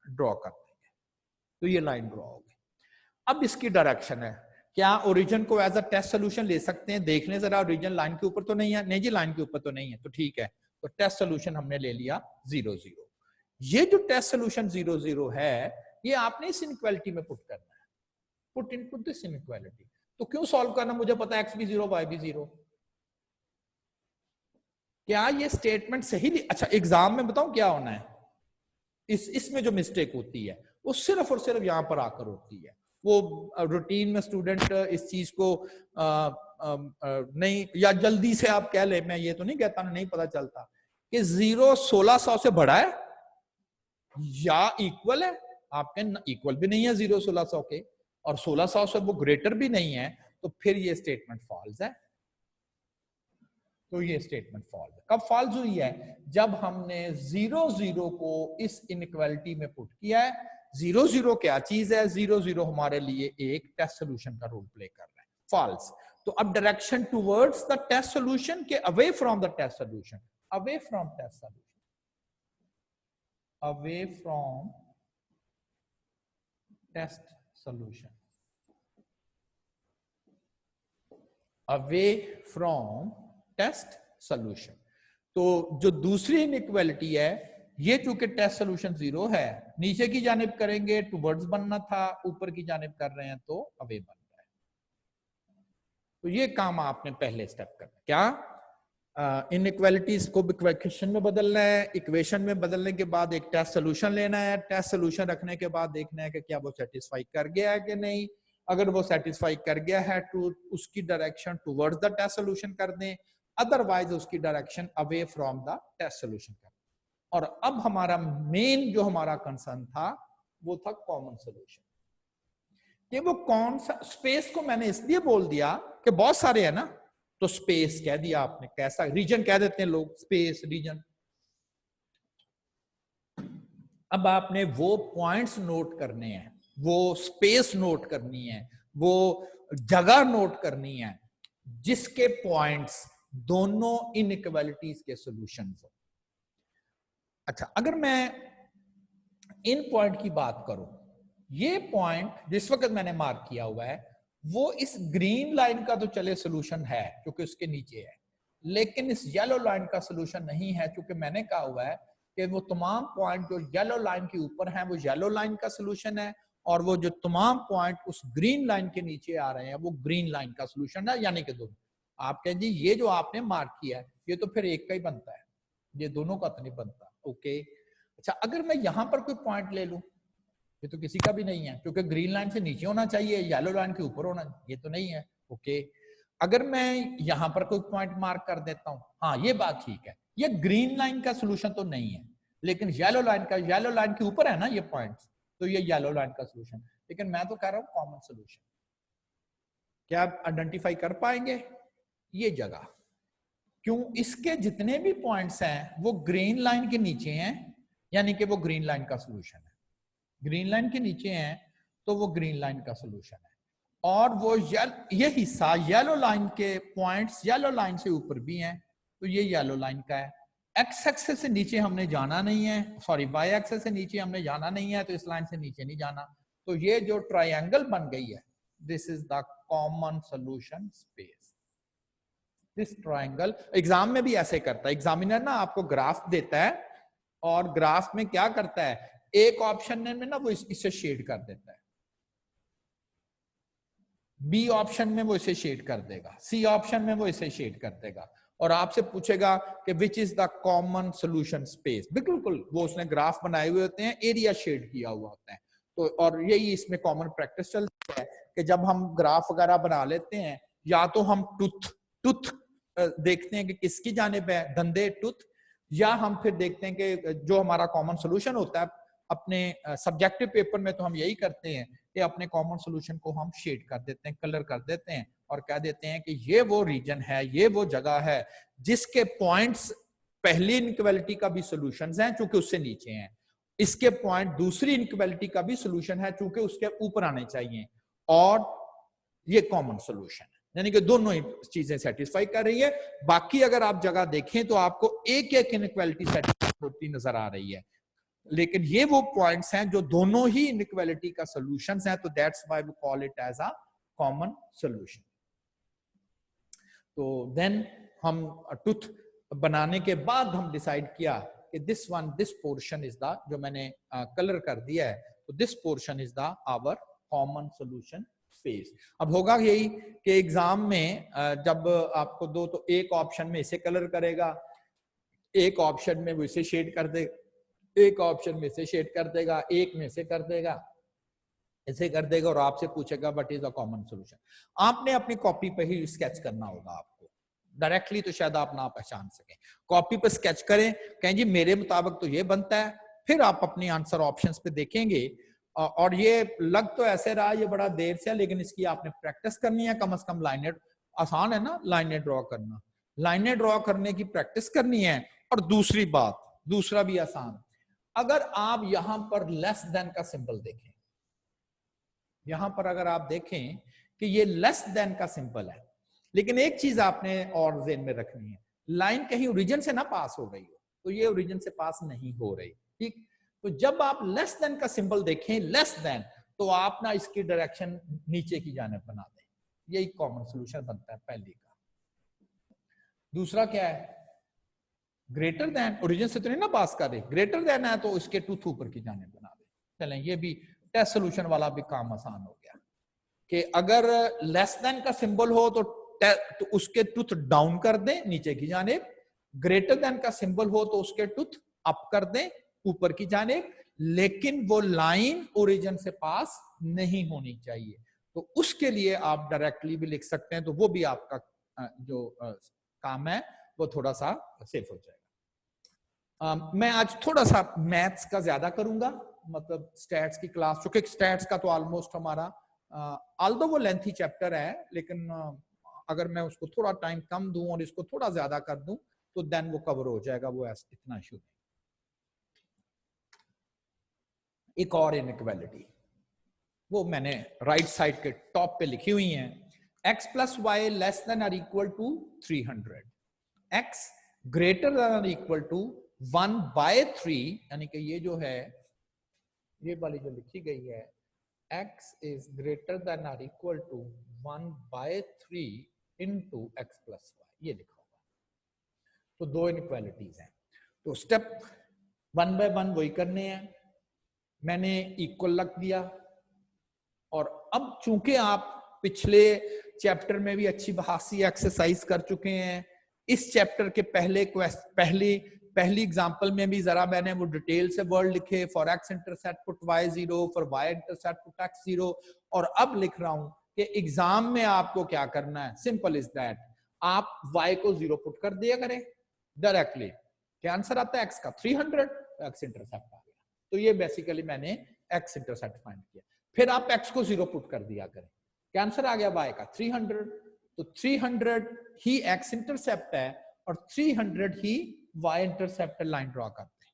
ड्रॉ कर देंगे, तो ये लाइन ड्रॉ होगी। अब इसकी डायरेक्शन है, क्या ओरिजिन को एज अ टेस्ट सोल्यूशन ले सकते हैं, देख लें जरा, ओरिजिन लाइन के ऊपर तो नहीं है, नहीं जी लाइन के ऊपर तो नहीं है, तो ठीक है, तो टेस्ट सोल्यूशन हमने ले लिया 0 0। ये जो टेस्ट सोल्यूशन 0 0 है ये आपने इस इनइक्वालिटी में पुट करना है, पुट इनटू दिस इनइक्वालिटी। तो क्यों सॉल्व करना, मुझे पता है x भी 0 y भी 0। क्या ये स्टेटमेंट सही, अच्छा एग्जाम में बताऊं क्या होना है, इसमें जो मिस्टेक होती है वो सिर्फ और सिर्फ यहां पर आकर होती है। वो रूटीन में स्टूडेंट इस चीज को नहीं, या जल्दी से आप कह ले, मैं ये तो नहीं कहता नहीं पता चलता कि 0 1600 से बड़ा है या इक्वल है, आपके इक्वल भी नहीं है 0 1600 के, और 1600 से वो ग्रेटर भी नहीं है, तो फिर ये स्टेटमेंट फॉल्स है। तो ये स्टेटमेंट फॉल्स है। कब फॉल्स हुई है, जब हमने 0 0 को इस इनइक्वालिटी में पुट किया है। 0 0 क्या चीज है, 0 0 हमारे लिए एक टेस्ट सोल्यूशन का रोल प्ले कर रहा है, फॉल्स। तो अब direction towards the test solution के away from the test solution, away from test solution, away from test solution, away from test solution. तो जो दूसरी इनइक्वालिटी है ये चूंकि टेस्ट सोल्यूशन 0 है, नीचे की जानिब करेंगे टुवर्ड्स बनना था, ऊपर की जानिब कर रहे हैं तो अवे बन रहा है। तो ये काम आपने पहले स्टेप करना, क्या इनइक्वालिटीज को इक्वेशन में बदलना है, इक्वेशन में बदलने के बाद एक टेस्ट सोल्यूशन लेना है, टेस्ट सोल्यूशन रखने के बाद देखना है कि क्या वो सेटिस्फाई कर गया है कि नहीं। अगर वो सेटिस्फाई कर गया है तो उसकी direction towards the test solution कर दें, अदरवाइज उसकी direction away from the test solution कर। और अब हमारा मेन जो हमारा कंसर्न था वो था कॉमन सोल्यूशन, कि वो कौन सा, स्पेस को मैंने इसलिए बोल दिया कि बहुत सारे है ना, तो स्पेस कह दिया आपने, कैसा रीजन कह देते हैं लोग, स्पेस रीजन। अब आपने वो पॉइंट्स नोट करने हैं, वो स्पेस नोट करनी है, वो जगह नोट करनी है जिसके पॉइंट्स दोनों इनइक्वालिटीज के सॉल्यूशंस हो। अच्छा, अगर मैं इन पॉइंट की बात करूं, ये पॉइंट जिस वक्त मैंने मार्क किया हुआ है वो इस ग्रीन लाइन का तो चले सॉल्यूशन है क्योंकि उसके नीचे है, लेकिन इस येलो लाइन का सॉल्यूशन नहीं है, क्योंकि मैंने कहा हुआ है कि वो तमाम पॉइंट जो येलो लाइन के ऊपर हैं वो येलो लाइन का सॉल्यूशन है, और वो जो तमाम पॉइंट उस ग्रीन लाइन के नीचे आ रहे हैं वो ग्रीन लाइन का सोल्यूशन है, यानी कि दोनों। आप कहें जी ये जो आपने मार्क किया है ये तो फिर एक का ही बनता है, ये दोनों का तो नहीं बनता। ओके, अच्छा अगर मैं यहां पर कोई पॉइंट ले लूं, ये तो किसी का भी नहीं है क्योंकि ग्रीन लाइन से नीचे होना चाहिए, येलो लाइन के ऊपर होना, ये तो नहीं है। ओके, अगर मैं यहां पर कोई पॉइंट मार्क कर देता हूं, हाँ ये बात ठीक है, ये ग्रीन लाइन का सोल्यूशन तो नहीं है, लेकिन येलो लाइन के ऊपर है ना ये पॉइंट्स, तो ये येलो लाइन का सोल्यूशन। लेकिन मैं तो कह रहा हूं कॉमन सोल्यूशन। क्या आप आइडेंटिफाई कर पाएंगे ये जगह? क्यों? इसके जितने भी पॉइंट्स हैं वो ग्रीन लाइन के नीचे हैं, यानी कि वो ग्रीन लाइन का सोल्यूशन है। ग्रीन लाइन के नीचे हैं तो वो ग्रीन लाइन का सोल्यूशन है, और वो ये हिस्सा येलो लाइन के पॉइंट्स येलो लाइन से ऊपर भी हैं, तो ये येलो लाइन का है। एक्स एक्सेस से नीचे हमने जाना नहीं है, सॉरी वाई एक्सेस से नीचे हमने जाना नहीं है, तो इस लाइन से नीचे नहीं जाना। तो ये जो ट्रायंगल बन गई है, this is the common solution space. This triangle exam में भी ऐसे करता है, एग्जामिनर ना आपको ग्राफ देता है और ग्राफ में क्या करता है, एक ऑप्शन में ना वो इसे शेड कर देता है, बी ऑप्शन में वो इसे शेड कर देगा, सी ऑप्शन में वो इसे शेड कर देगा, और आपसे पूछेगा कि which is the common solution space. बिल्कुल वो उसने ग्राफ बनाए हुए होते हैं, एरिया शेड किया हुआ होता है। तो और यही इसमें कॉमन प्रैक्टिस चलती है कि जब हम ग्राफ वगैरह बना लेते हैं, या तो हम टूथ देखते हैं कि किसकी जानिब है, धंधे टूथ, या हम फिर देखते हैं कि जो हमारा कॉमन सोल्यूशन होता है अपने सब्जेक्टिव पेपर में, तो हम यही करते हैं कि अपने कॉमन सोल्यूशन को हम शेड कर देते हैं, कलर कर देते हैं, और कह देते हैं कि ये वो रीजन है, ये वो जगह है जिसके पॉइंट्स पहली इनइक्वालिटी का भी सॉल्यूशंस हैं चूंकि उससे नीचे हैं, इसके पॉइंट दूसरी इनइक्वालिटी का भी सॉल्यूशन है चूंकि उसके ऊपर आने चाहिए, और ये कॉमन सॉल्यूशन है, यानी कि दोनों ही चीजें सेटिस्फाई कर रही है। बाकी अगर आप जगह देखें तो आपको एक एक इनइक्वालिटी सेटिस्फाई होती नजर आ रही है, लेकिन ये वो पॉइंट्स हैं जो दोनों ही इनइक्वालिटी का सॉल्यूशंस हैं, तो that's why we call it as a common solution. तो देन हम टूथ बनाने के बाद हम डिसाइड किया कि दिस पोर्शन इज द, जो मैंने कलर कर दिया है, तो this portion is the our common solution space. अब होगा यही कि एग्जाम में जब आपको दो, तो एक ऑप्शन में इसे कलर करेगा, एक ऑप्शन में वो इसे शेड कर दे, एक ऑप्शन में से शेड कर देगा, एक में से कर देगा, ऐसे कर देगा, और आपसे पूछेगा what is the common solution. आपने अपनी कॉपी पे ही स्केच करना होगा, आपको डायरेक्टली तो शायद आप ना पहचान सके, कॉपी पे स्केच करें, कहें जी मेरे मुताबिक तो ये बनता है, फिर आप अपनी आंसर ऑप्शंस पे देखेंगे। और ये लग तो ऐसे रहा ये बड़ा देर से, लेकिन इसकी आपने प्रैक्टिस करनी है, कम से कम लाइनें, आसान है ना लाइनें ड्रॉ करना, लाइनें ड्रॉ करने की प्रैक्टिस करनी है। और दूसरी बात, दूसरा भी आसान, अगर आप यहां पर लेस देन का सिंबल देखें, यहां पर अगर आप देखें कि ये लेस देन का सिंबल है, लेकिन एक चीज आपने और ज़हन में रखनी है, लाइन कहीं ओरिजिन से ना पास हो रही हो, तो ये ओरिजिन से पास नहीं हो रही, ठीक। तो जब आप लेस देन का सिंबल देखें, लेस देन, तो आप ना इसकी डायरेक्शन नीचे की जाने बना दें, यही कॉमन सोल्यूशन बनता है पहली का। दूसरा क्या है, ग्रेटर देन, ओरिजिन से तो नहीं ना पास कर रहे, ग्रेटर देन है तो इसके टूथ ऊपर की जाने बना दे। चलें, ये भी टेस्ट सोल्यूशन वाला भी काम आसान हो गया कि अगर लेस देन का सिंबल हो तो उसके टूथ डाउन कर दें नीचे की जाने, ग्रेटर देन का सिंबल हो तो उसके टूथ अप कर दें ऊपर की जाने, लेकिन वो लाइन ओरिजिन से पास नहीं होनी चाहिए। तो उसके लिए आप डायरेक्टली भी लिख सकते हैं, तो वो भी आपका जो काम है वो थोड़ा सा सेफ हो जाएगा। मैं आज थोड़ा सा मैथ्स का ज्यादा करूंगा, मतलब स्टैट्स की क्लास, चूंकि स्टैट्स का तो ऑलमोस्ट हमारा ऑल्दो वो लेंथी चैप्टर है, लेकिन अगर मैं उसको थोड़ा टाइम कम दूं और इसको थोड़ा ज्यादा कर दूं तो देन वो कवर हो जाएगा, वो इतना इशू नहीं। एक और इनइक्वालिटी वो मैंने राइट साइड के टॉप पे लिखी हुई है, x plus y less than और equal to 300, x greater than और इक्वल टू 1/3, यानी कि ये जो है, ये वाली जो लिखी गई है, x इज ग्रेटर देन और equal to 1/3 into x plus y, ये लिखा हुआ। तो दो इनइक्वालिटीज हैं, तो स्टेप 1 बाय 1 वही करने हैं। मैंने इक्वल रख दिया, और अब चूंकि आप पिछले चैप्टर में भी अच्छी खासी एक्सरसाइज कर चुके हैं, इस चैप्टर के पहली एग्जांपल में भी जरा मैंने वो डिटेल से वर्ड लिखे, for x intercept put y 0, for y intercept put x 0, और अब लिख रहा हूं कि एग्जाम में आपको क्या करना है, सिंपल इज दैट, आप y को 0 पुट कर दिया करें डायरेक्टली, क्या आंसर आता है x का 300, x इंटरसेप्ट आ गया। तो ये बेसिकली मैंने x इंटरसेप्ट फाइंड किया, फिर आप x को 0 पुट कर दिया करें, क्या आंसर आ गया y का 300। तो 300 ही x इंटरसेप्ट है और 300 ही y इंटरसेप्ट लाइन ड्रॉ करते हैं,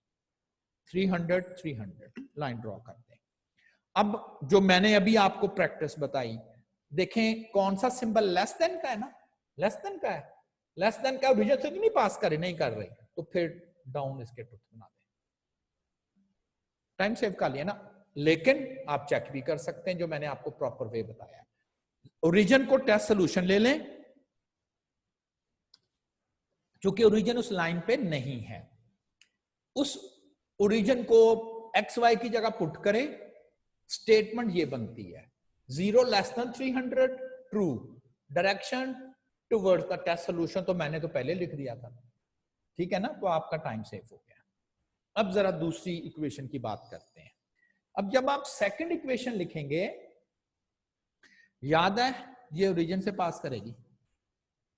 300 लाइन ड्रॉ करते हैं। अब जो मैंने अभी आपको प्रैक्टिस बताई, देखें कौन सा सिंबल लेस देन का है ना, लेस देन का है, लेस देन का ओरिजिन से नहीं पास करे, नहीं कर रहे, तो फिर डाउन इसके ट्रुथ बना दें, टाइम सेव कर लिया ना। लेकिन आप चेक भी कर सकते हैं जो मैंने आपको प्रॉपर वे बताया, ओरिजिन को टेस्ट सोल्यूशन ले लें, क्योंकि ओरिजिन उस लाइन पे नहीं है, उस ओरिजिन को एक्स वाई की जगह पुट करें, स्टेटमेंट ये बनती है 0 less than 300 true, direction towards the test solution, तो मैंने तो पहले लिख दिया था, ठीक है ना, तो आपका टाइम सेव हो गया। अब जरा दूसरी इक्वेशन की बात करते हैं। अब जब आप सेकंड इक्वेशन लिखेंगे, याद है ये ओरिजिन से पास करेगी,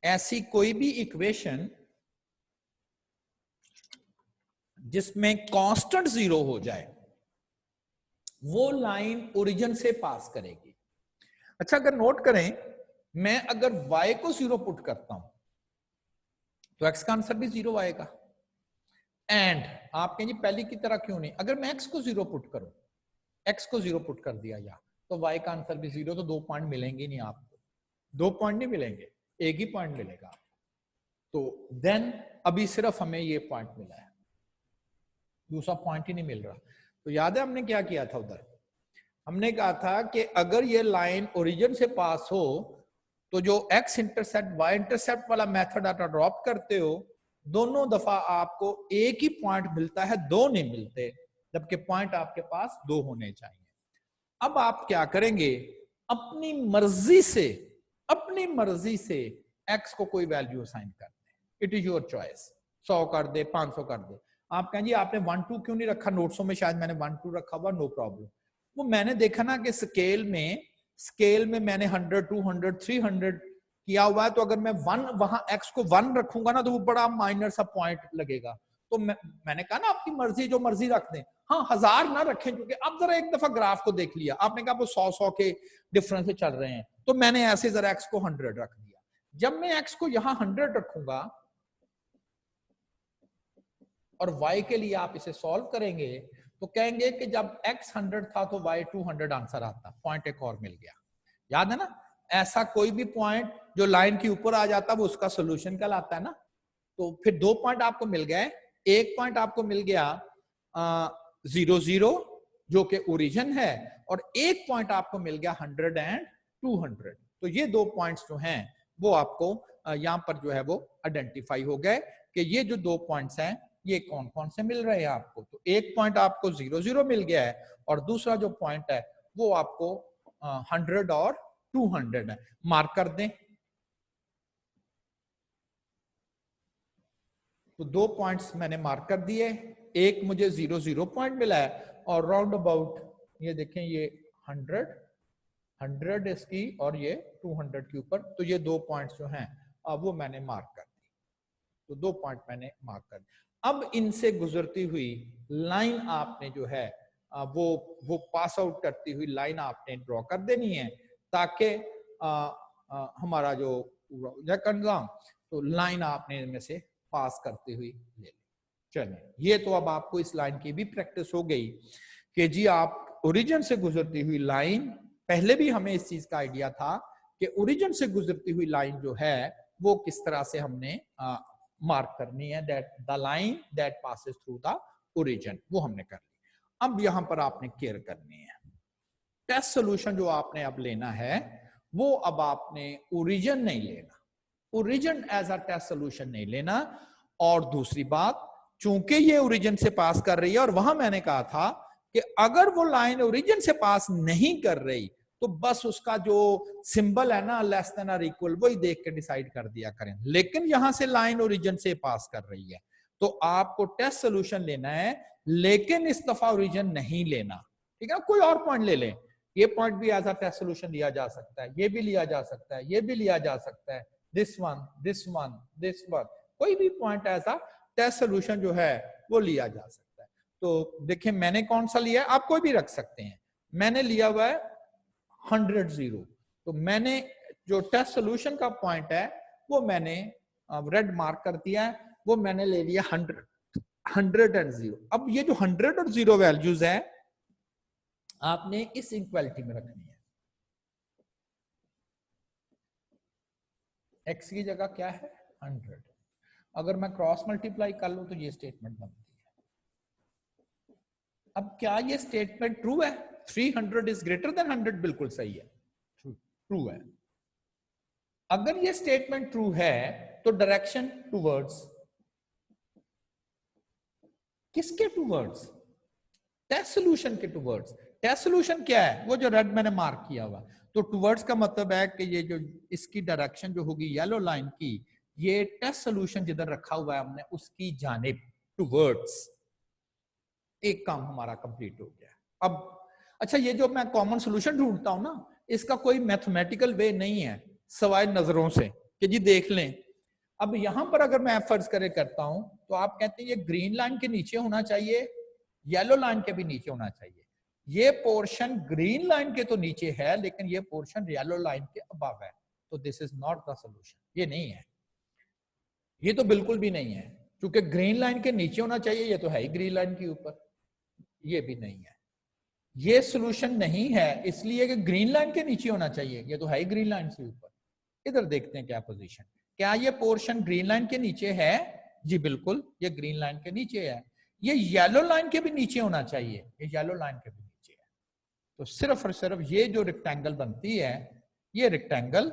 ऐसी कोई भी इक्वेशन जिसमें कांस्टेंट 0 हो जाए वो लाइन ओरिजिन से पास करेगी। अच्छा, अगर नोट करें, मैं अगर y को 0 पुट करता हूं तो x का आंसर भी 0 आएगा, एंड आप कहेंगे पहले की तरह क्यों नहीं, अगर मैं x को 0 पुट करूं, x को 0 पुट कर दिया या तो y का आंसर भी 0, तो 2 पॉइंट मिलेंगे नहीं आपको, 2 पॉइंट नहीं मिलेंगे, एक ही पॉइंट मिलेगा। तो देन अभी सिर्फ हमें ये पॉइंट मिला है, दूसरा पॉइंट ही नहीं मिल रहा। तो याद है हमने क्या किया था उधर, हमने कहा था कि अगर ये लाइन ओरिजिन से पास हो तो जो x इंटरसेप्ट y इंटरसेप्ट वाला मेथड आप अडॉप्ट करते हो, दोनों दफा आपको एक ही पॉइंट मिलता है, 2 नहीं मिलते, जबकि पॉइंट आपके पास 2 होने चाहिए। अब आप क्या करेंगे, अपनी मर्जी से x को कोई वैल्यू असाइन कर दे, इट इज योर चॉइस, 100 कर दे, 500 कर दे। आप कहेंगे आपने 1 2 क्यों नहीं रखा, नोट्सों में शायद मैंने 1 2 रखा हुआ, नो प्रॉब्लम। वो मैंने देखा ना कि स्केल में मैंने 100 200 300 किया हुआ है, तो अगर मैं 1 वहां x को 1 रखूंगा ना तो वो बड़ा माइनर सा पॉइंट लगेगा। तो मैंने कहा ना आपकी मर्जी, जो मर्जी रख दें, हाँ 1000 ना रखें, क्योंकि अब जरा एक दफा ग्राफ को देख लिया, आपने कहा वो 100 के डिफरेंस से चल रहे हैं, तो मैंने ऐसे जरा x को 100 रख दिया। जब मैं x को यहां 100 रखूंगा और y के लिए आप इसे सॉल्व करेंगे तो कहेंगे कि जब x 100 था तो y 200 आंसर आता, पॉइंट एक और मिल गया। याद है ना, ऐसा कोई भी पॉइंट जो लाइन के ऊपर आ जाता वो उसका सोल्यूशन कहलाता है ना। तो फिर 2 पॉइंट आपको मिल गए, एक पॉइंट आपको मिल गया 0 0 जो कि ओरिजिन है, और एक पॉइंट आपको मिल गया 100 एंड 200। तो ये 2 पॉइंट्स जो हैं वो आपको यहां पर जो है वो आइडेंटिफाई हो गए कि ये जो 2 पॉइंट्स हैं ये कौन कौन से मिल रहे हैं आपको। तो एक पॉइंट आपको 0 0 मिल गया है, और दूसरा जो पॉइंट है वो आपको 100 और 200 है। मार्क कर दें, तो 2 पॉइंट्स मैंने मार्क कर दिए, एक मुझे 0 0 पॉइंट मिला है, और राउंड अबाउट ये देखें ये 100 इसकी और ये 200 के ऊपर, तो ये 2 पॉइंट्स जो हैं अब वो मैंने मार्क कर दी। तो 2 पॉइंट मैंने मार्क कर दी। अब इनसे गुजरती हुई लाइन आपने जो है वो पास आउट करती हुई लाइन आपने ड्रॉ कर देनी है, ताकि हमारा जो तो लाइन आपने इनमें से पास करते हुई ले ली। चलिए, ये तो अब आपको इस लाइन की भी प्रैक्टिस हो गई कि जी आप ओरिजिन से गुजरती हुई लाइन, पहले भी हमें इस चीज का आइडिया था कि ओरिजिन से गुजरती हुई लाइन जो है वो किस तरह से हमने मार्क करनी है, that the line that passes through the origin, वो हमने कर ली। अब यहां पर आपने केयर करनी है, टेस्ट सॉल्यूशन जो आपने अब लेना है वो अब आपने ओरिजिन नहीं लेना, origin as a test solution नहीं लेना। और दूसरी बात, चूंकि ये ओरिजिन से पास कर रही है, और वहां मैंने कहा था कि अगर वो लाइन ओरिजिन से पास नहीं कर रही तो बस उसका जो सिंबल है ना लेस देन और इक्वल वही देख के डिसाइड कर दिया करें। लेकिन यहां से लाइन ओरिजिन से पास कर रही है तो आपको टेस्ट सोल्यूशन लेना है, लेकिन इस दफा ओरिजिन नहीं लेना, ठीक है। कोई और पॉइंट ले लें, ये पॉइंट भी एज अ टेस्ट सोल्यूशन लिया जा सकता है, ये भी लिया जा सकता है, ये भी लिया जा सकता है, this one this one this one, कोई भी point as a test solution जो है वो लिया जा सकता है। तो देखिए मैंने कौन सा लिया है, आप कोई भी रख सकते हैं। मैंने लिया हुआ है 100 0, तो मैंने जो टेस्ट सोल्यूशन का पॉइंट है वो मैंने रेड मार्क कर दिया है, वो मैंने ले लिया 100 एंड 0। अब ये जो 100 और 0 वैल्यूज है आपने इस इक्वालिटी में रखनी है। x की जगह क्या है 100, अगर मैं क्रॉस मल्टीप्लाई कर लूं तो ये स्टेटमेंट बनती है। अब क्या ये स्टेटमेंट ट्रू है, 300 इज ग्रेटर देन 100? बिल्कुल सही है, ट्रू है। अगर ये स्टेटमेंट ट्रू है तो डायरेक्शन टूवर्ड्स किसके टूवर्ड्स? टेस्ट सोल्यूशन के टूवर्ड्स। टेस्ट सोल्यूशन क्या है, वो जो रेड मैंने मार्क किया हुआ, तो टूवर्ड्स का मतलब है कि ये जो इसकी डायरेक्शन जो होगी येलो लाइन की, ये टेस्ट सोल्यूशन जिधर रखा हुआ है हमने उसकी जानिब टूवर्ड्स। एक काम हमारा कंप्लीट हो गया। अब अच्छा, ये जो मैं कॉमन सोल्यूशन ढूंढता हूं ना, इसका कोई मैथमेटिकल वे नहीं है सवाए नजरों से कि जी देख लें। अब यहां पर अगर मैं फर्ज करे करता हूं तो आप कहते हैं ये ग्रीन लाइन के नीचे होना चाहिए, येलो लाइन के भी नीचे होना चाहिए। ये पोर्शन ग्रीन लाइन के तो नीचे है लेकिन ये पोर्शन येलो लाइन के अबव है, तो this is not the solution. ये नहीं है, ये तो बिल्कुल भी नहीं है, क्योंकि ग्रीन लाइन के नीचे होना चाहिए, ये तो है ही ग्रीन लाइन के ऊपर। ये भी नहीं है, ये सोल्यूशन नहीं है इसलिए कि ग्रीन लाइन के नीचे होना चाहिए, ये तो है ही ग्रीन लाइन से ऊपर। इधर देखते हैं क्या पोजीशन, क्या ये पोर्शन ग्रीन लाइन के नीचे है? जी बिल्कुल, ये ग्रीन लाइन के नीचे है। ये येलो लाइन के भी नीचे होना चाहिए, ये येलो लाइन के भी नीचे है। तो सिर्फ और सिर्फ ये जो रेक्टेंगल बनती है, ये rectangle,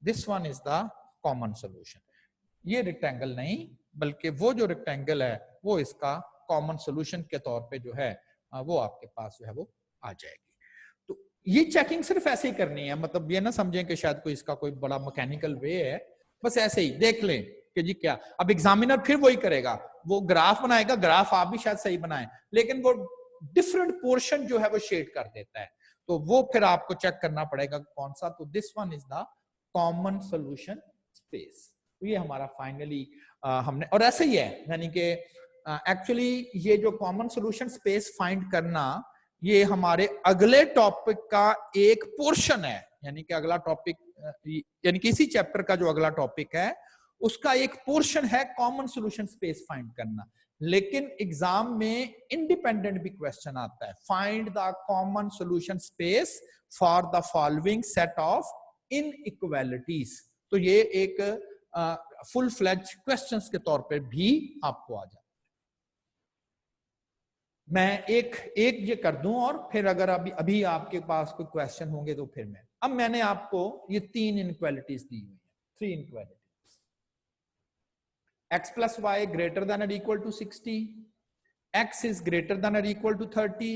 this one is the common solution. ये रेक्टेंगल नहीं बल्कि वो जो रेक्टेंगल है वो इसका कॉमन सोल्यूशन के तौर पे जो है वो आपके पास जो है वो आ जाएगी। तो ये चेकिंग सिर्फ ऐसे ही करनी है, मतलब ये ना समझें कि शायद कोई इसका कोई बड़ा मैकेनिकल वे है, बस ऐसे ही देख लें कि जी क्या। अब एग्जामिनर फिर वही करेगा, वो ग्राफ बनाएगा, ग्राफ आप भी शायद सही बनाएं लेकिन वो डिफरेंट पोर्शन जो है वो शेड कर देता है, तो वो फिर आपको चेक करना पड़ेगा कौन सा। तो this one is the common solution space. तो ये हमारा फाइनली हमने, और ऐसे ही है, यानी कि एक्चुअली ये जो कॉमन सोल्यूशन स्पेस फाइंड करना ये हमारे अगले टॉपिक का एक पोर्शन है, यानी कि अगला टॉपिक यानी कि इसी चैप्टर का जो अगला टॉपिक है उसका एक पोर्शन है कॉमन सोल्यूशन स्पेस फाइंड करना। लेकिन एग्जाम में इंडिपेंडेंट भी क्वेश्चन आता है, find the common solution space for the following set of inequalities. तो ये एक फुल फ्लेज क्वेश्चंस के तौर पे भी आपको आ जाए। मैं एक ये कर दूं और फिर अगर अभी आपके पास कोई क्वेश्चन होंगे तो फिर अब मैंने आपको ये 3 इनइक्वालिटीज दी हुई है, 3 inequalities. x plus y greater than or equal to 60, x is greater than or equal to 30,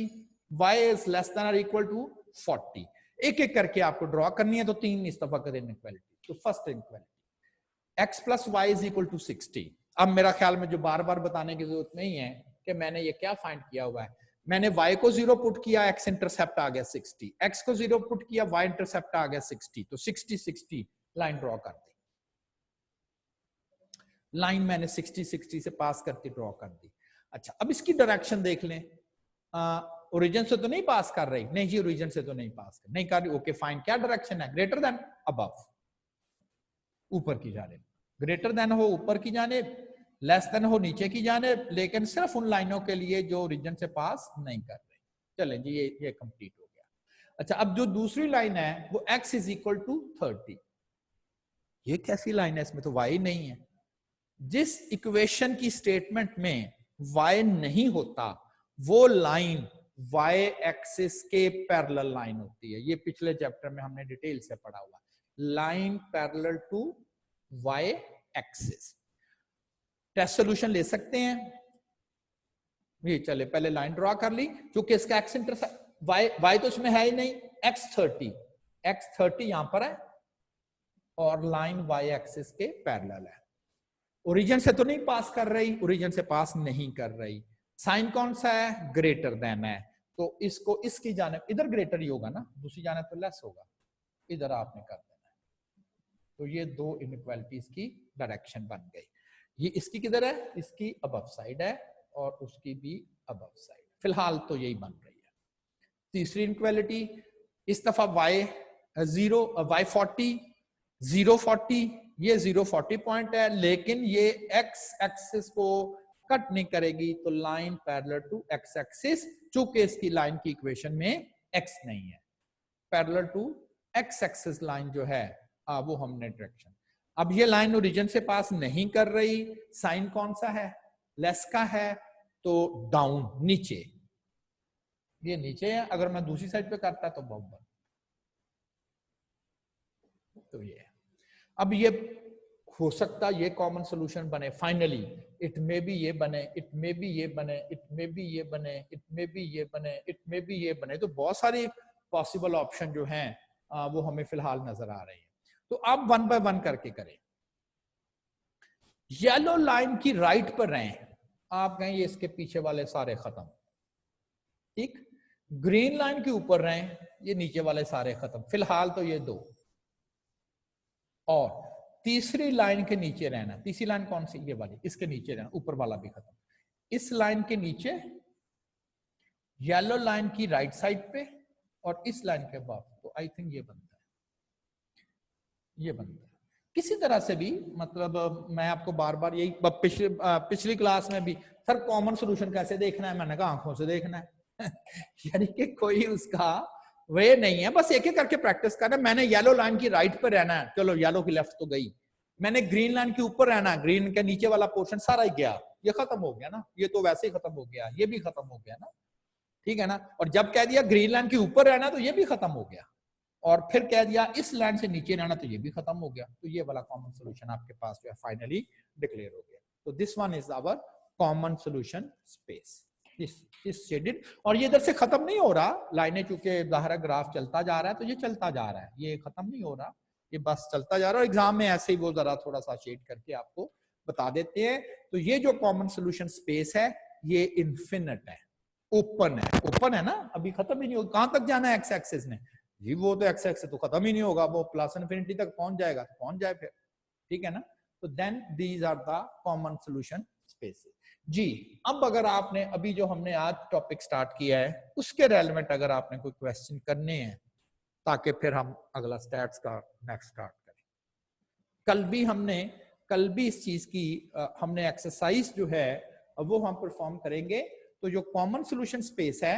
y is less than or equal to 40। एक एक करके आपको ड्रॉ करनी है, तो 3 इस दफा करें इनइक्वालिटी। तो first inequality x plus y is equal to 60। अब मेरा ख्याल में जो बार बार बताने की जरूरत नहीं है कि मैंने ये क्या फाइंड किया हुआ है। मैंने y को 0 पुट किया, x इंटरसेप्ट आ गया 60, x को 0 पुट किया, y इंटरसेप्ट आ गया 60, तो 60 60 लाइन ड्रॉ कर दी। लाइन मैंने 60 60 से पास करके ड्रॉ कर दी। अच्छा, अब इसकी डायरेक्शन देख लें, ओरिजिन से तो नहीं पास कर रही, नहीं जी ओरिजिन से तो नहीं पास कर, नहीं कर रही। ओके फाइन, क्या डायरेक्शन है? ग्रेटर देन अबव, ऊपर की जानिब। ग्रेटर देन हो ऊपर की जानिब, लेस देन हो नीचे की जानिब, लेकिन सिर्फ उन लाइनों के लिए जो ओरिजिन से पास नहीं कर रही। चलें जी, ये कंप्लीट हो गया। अच्छा, अब जो दूसरी लाइन है वो x इज इक्वल टू 30। ये कैसी लाइन है? इसमें तो y नहीं है। जिस इक्वेशन की स्टेटमेंट में y नहीं होता वो लाइन y एक्सिस के पैरेलल लाइन होती है। ये पिछले चैप्टर में हमने डिटेल से पढ़ा हुआ, line parallel to y axis. Test solution ले सकते हैं। ये चले, पहले लाइन ड्रॉ कर ली, क्योंकि इसका एक्स इंटरसेप्ट y तो इसमें है ही नहीं, x 30, x30 यहां पर है और लाइन y एक्सिस के पैरेलल है। ओरिजिन से तो नहीं पास कर रही, ओरिजिन से पास नहीं कर रही। साइन कौन सा है? ग्रेटर देन है, तो इसको इसकी जानिब, इधर ग्रेटर ही होगा ना, दूसरी जानिब तो लेस होगा, इधर आपने कर देना। तो ये दो इनइक्वालिटीज की डायरेक्शन बन गई। ये इसकी किधर है? इसकी अबव साइड है और उसकी भी अबव साइड। फिलहाल तो यही बन रही है। तीसरी इनइक्वालिटी, इस दफा y40 040, ये 040 पॉइंट है, लेकिन ये x एक्सिस को कट नहीं करेगी, तो line parallel to x axis, चूंकि इसकी लाइन की इक्वेशन में x नहीं है, parallel to x axis line जो है वो हमने डायरेक्शन। अब ये लाइन ओरिजिन से पास नहीं कर रही, साइन कौन सा है? लेस का है, तो डाउन, नीचे, ये नीचे है। अगर मैं दूसरी साइड पे करता तो बराबर, तो ये अब ये हो सकता ये कॉमन सोल्यूशन बने फाइनली, इट मे बी ये बने, इट मे बी ये बने, इट मे बी ये बने, इट मे बी ये बने, इट मे बी ये बने। तो बहुत सारी पॉसिबल ऑप्शन जो हैं वो हमें फिलहाल नजर आ रही है। तो अब वन बाय वन करके करें। येलो लाइन की राइट पर रहें, आप कहें ये इसके पीछे वाले सारे खत्म, ठीक। ग्रीन लाइन के ऊपर रहें, ये नीचे वाले सारे खत्म, फिलहाल तो ये दो। और तीसरी लाइन के नीचे रहना, तीसरी लाइन कौन सी? ये वाली, इसके नीचे रहना, ऊपर वाला भी खत्म। इस लाइन के नीचे, येलो लाइन की राइट साइड पे और इस लाइन के बाद, तो आई थिंक ये बनता है, ये बनता है किसी तरह से भी। मतलब मैं आपको बार बार यही पिछली क्लास में भी, सर कॉमन सोल्यूशन कैसे देखना है, मैंने कहा आंखों से देखना है यानी कि कोई उसका वे नहीं है, बस एक एक करके प्रैक्टिस करना। मैंने येलो लाइन की राइट पर रहना है, चलो येलो की लेफ्ट तो गई। मैंने ग्रीन लाइन के ऊपर रहना है, ग्रीन के नीचे वाला पोर्शन सारा ही गया, ये खत्म हो गया ना, ये तो वैसे ही खत्म हो गया, ये भी खत्म हो गया ना, ठीक है ना। और जब कह दिया ग्रीन लाइन के ऊपर रहना तो ये भी खत्म हो गया, और फिर कह दिया इस लाइन से नीचे रहना तो ये भी खत्म हो गया। तो ये वाला कॉमन सोल्यूशन आपके पास जो है फाइनली डिक्लेयर हो गया। तो this one is our common solution space, इस शेडेड। और ये इधर से खत्म नहीं हो रहा, लाइनें चूंकि जाहिर ग्राफ चलता जा रहा है तो ये चलता जा रहा है, ये खत्म नहीं हो रहा, ये बस चलता जा रहा है। और एग्जाम में ऐसे ही वो जरा थोड़ा सा शेड करके आपको बता देते हैं। तो ये जो कॉमन सोल्यूशन स्पेस है ये इन्फिनिट है, ओपन है, ओपन है ना, अभी खत्म ही नहीं होगा। कहां तक जाना है एक्स एक्सिस ने जी? वो तो एक्स एक्सिस तो खत्म ही नहीं होगा, वो प्लस इन्फिनिटी तक पहुंच जाएगा तो पहुंच जाए फिर, ठीक है ना। तो then these are the common solution spaces जी। अब अगर आपने अभी जो हमने आज टॉपिक स्टार्ट किया है उसके रेलेवेंट अगर आपने कोई क्वेश्चन करने हैं, ताकि फिर हम अगला स्टैट्स का नेक्स्ट स्टार्ट करें। कल भी इस चीज की हमने एक्सरसाइज जो है वो हम परफॉर्म करेंगे। तो जो कॉमन सोल्यूशन स्पेस है,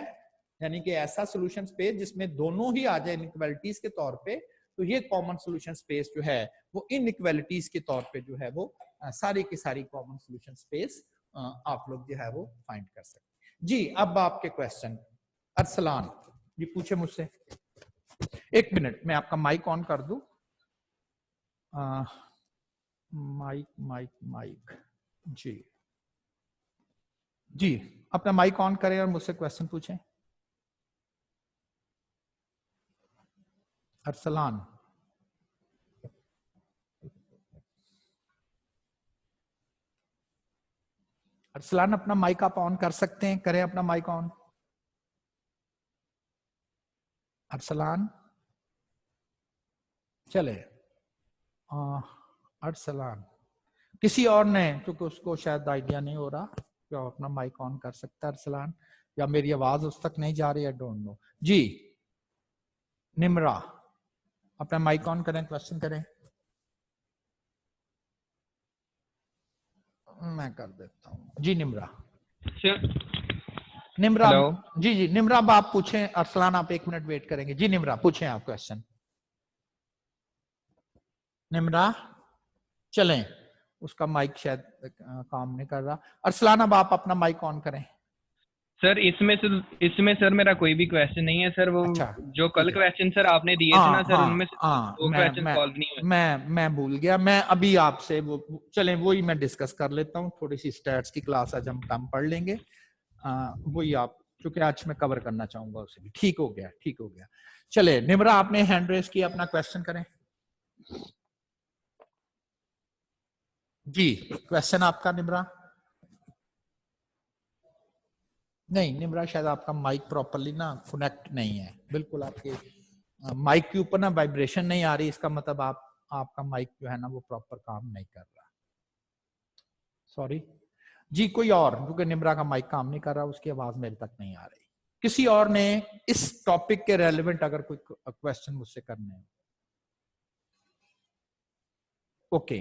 यानी कि ऐसा सोल्यूशन स्पेस जिसमें दोनों ही आ जाए इनइक्वालिटीज के तौर पे, तो ये कॉमन सोल्यूशन स्पेस जो है वो इनइक्वालिटीज के तौर पे जो है वो सारी की सारी कॉमन सोल्यूशन स्पेस आप लोग जो है वो फाइंड कर सकते हैं जी। अब आपके क्वेश्चन, अरसलान जी पूछे मुझसे। एक मिनट मैं आपका माइक ऑन कर दूं। माइक माइक माइक जी जी, अपना माइक ऑन करें और मुझसे क्वेश्चन पूछें। अरसलान, अरसलान अपना माइक आप ऑन कर सकते हैं, करें अपना माइक ऑन। अरसलान चले, अरसलान किसी और ने, क्योंकि उसको शायद आइडिया नहीं हो रहा, क्या अपना माइक ऑन कर सकता है अरसलान, या मेरी आवाज उस तक नहीं जा रही है, डोंट नो जी। निम्रा अपना माइक ऑन करें, क्वेश्चन करें। मैं कर देता हूं जी। निम्रा, निम्रा जी जी, निम्रा अब आप पूछें। अरसलान आप एक मिनट वेट करेंगे जी। निम्रा पूछें आप क्वेश्चन। निम्रा चलें, उसका माइक शायद काम नहीं कर रहा। अरसलान अब आप अपना माइक ऑन करें। सर इसमें सर मेरा कोई भी क्वेश्चन नहीं है सर। वो अच्छा, जो कल क्वेश्चन सर आपने दिए थे ना सर, उनमें वो क्वेश्चन सॉल्व नहीं हुए। मैं भूल गया। मैं अभी आपसे वो चलें वही मैं डिस्कस कर लेता हूँ। थोड़ी सी स्टैट्स की क्लास आज हम कम पढ़ लेंगे, वही आप, क्योंकि आज मैं कवर करना चाहूंगा उसे भी। ठीक हो गया, ठीक हो गया। चले निम्रा, आपने हैंड रेज किया, अपना क्वेश्चन करें जी। क्वेश्चन आपका निम्रा। नहीं निम्रा, शायद आपका माइक प्रॉपरली ना कनेक्ट नहीं है, बिल्कुल आपके माइक के ऊपर ना वाइब्रेशन नहीं आ रही, इसका मतलब आपका माइक जो है ना वो प्रॉपर काम नहीं कर रहा। सॉरी जी। कोई और, क्योंकि निम्रा का माइक काम नहीं कर रहा, उसकी आवाज मेरे तक नहीं आ रही। किसी और ने इस टॉपिक के रेलेवेंट अगर कोई क्वेश्चन मुझसे करने हैं? ओके,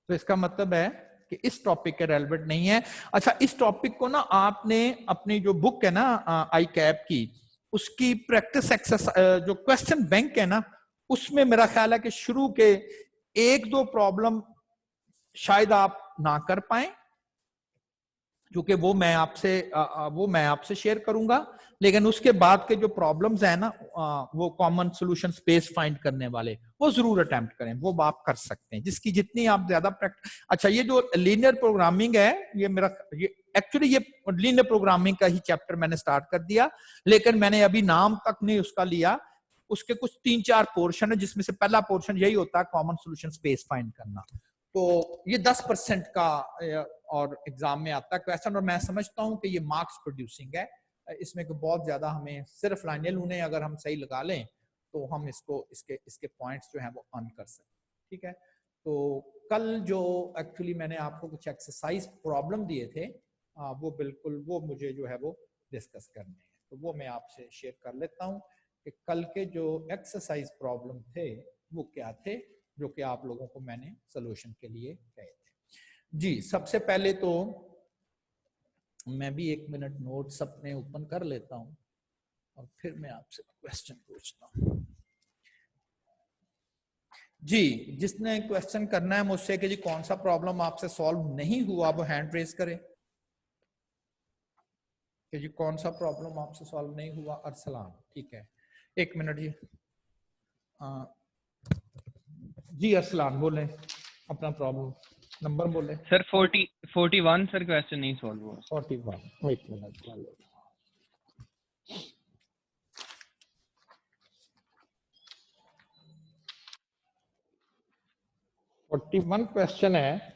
तो इसका मतलब है कि इस टॉपिक के रेलेवेंट नहीं है। अच्छा, इस टॉपिक को ना आपने अपनी जो बुक है ना आई कैप की, उसकी प्रैक्टिस एक्सरसाइज जो क्वेश्चन बैंक है ना, उसमें मेरा ख्याल है कि शुरू के 1-2 प्रॉब्लम शायद आप ना कर पाए, क्योंकि वो मैं आपसे शेयर करूंगा। लेकिन उसके बाद के जो प्रॉब्लम्स है ना, वो कॉमन सॉल्यूशन स्पेस फाइंड करने वाले, वो जरूर अटेम्प्ट करें, वो आप कर सकते हैं, जिसकी जितनी आप ज्यादा प्रैक्टिस। अच्छा, ये जो लीनियर प्रोग्रामिंग है, ये एक्चुअली ये लीनियर प्रोग्रामिंग का ही चैप्टर मैंने स्टार्ट कर दिया, लेकिन मैंने अभी नाम तक नहीं उसका लिया। उसके कुछ 3-4 पोर्शन है, जिसमें से पहला पोर्शन यही होता है कॉमन सॉल्यूशन स्पेस फाइंड करना। तो ये 10% का और एग्जाम में आता है क्वेश्चन, और मैं समझता हूं कि ये मार्क्स प्रोड्यूसिंग है। इसमें बहुत ज्यादा हमें सिर्फ लाइनल उन्हें अगर हम सही लगा लें तो हम इसके पॉइंट्स जो हैं वो अर्न कर सकते हैं। ठीक है, तो कल जो एक्चुअली मैंने आपको कुछ एक्सरसाइज प्रॉब्लम दिए थे, वो बिल्कुल वो मुझे जो है वो डिस्कस करने हैं, तो वो मैं आपसे शेयर कर लेता हूं कि कल के जो एक्सरसाइज प्रॉब्लम थे वो क्या थे, जो कि आप लोगों को मैंने सोल्यूशन के लिए कहे थे जी। सबसे पहले तो मैं भी 1 मिनट नोट्स अपने ओपन कर लेता हूं और फिर मैं आपसे क्वेश्चन पूछता हूं जी। जिसने क्वेश्चन करना है मुझसे कि जी कौन सा प्रॉब्लम आपसे सॉल्व नहीं हुआ, वो हैंड रेज करे कि जी कौन सा प्रॉब्लम आपसे सॉल्व नहीं हुआ। अरसलान, ठीक है, 1 मिनट जी। जी अरसलान बोले अपना प्रॉब्लम नंबर बोले। सर 41 सर, क्वेश्चन नहीं सॉल्व हुआ। 41, 1 मिनट। 41 क्वेश्चन है,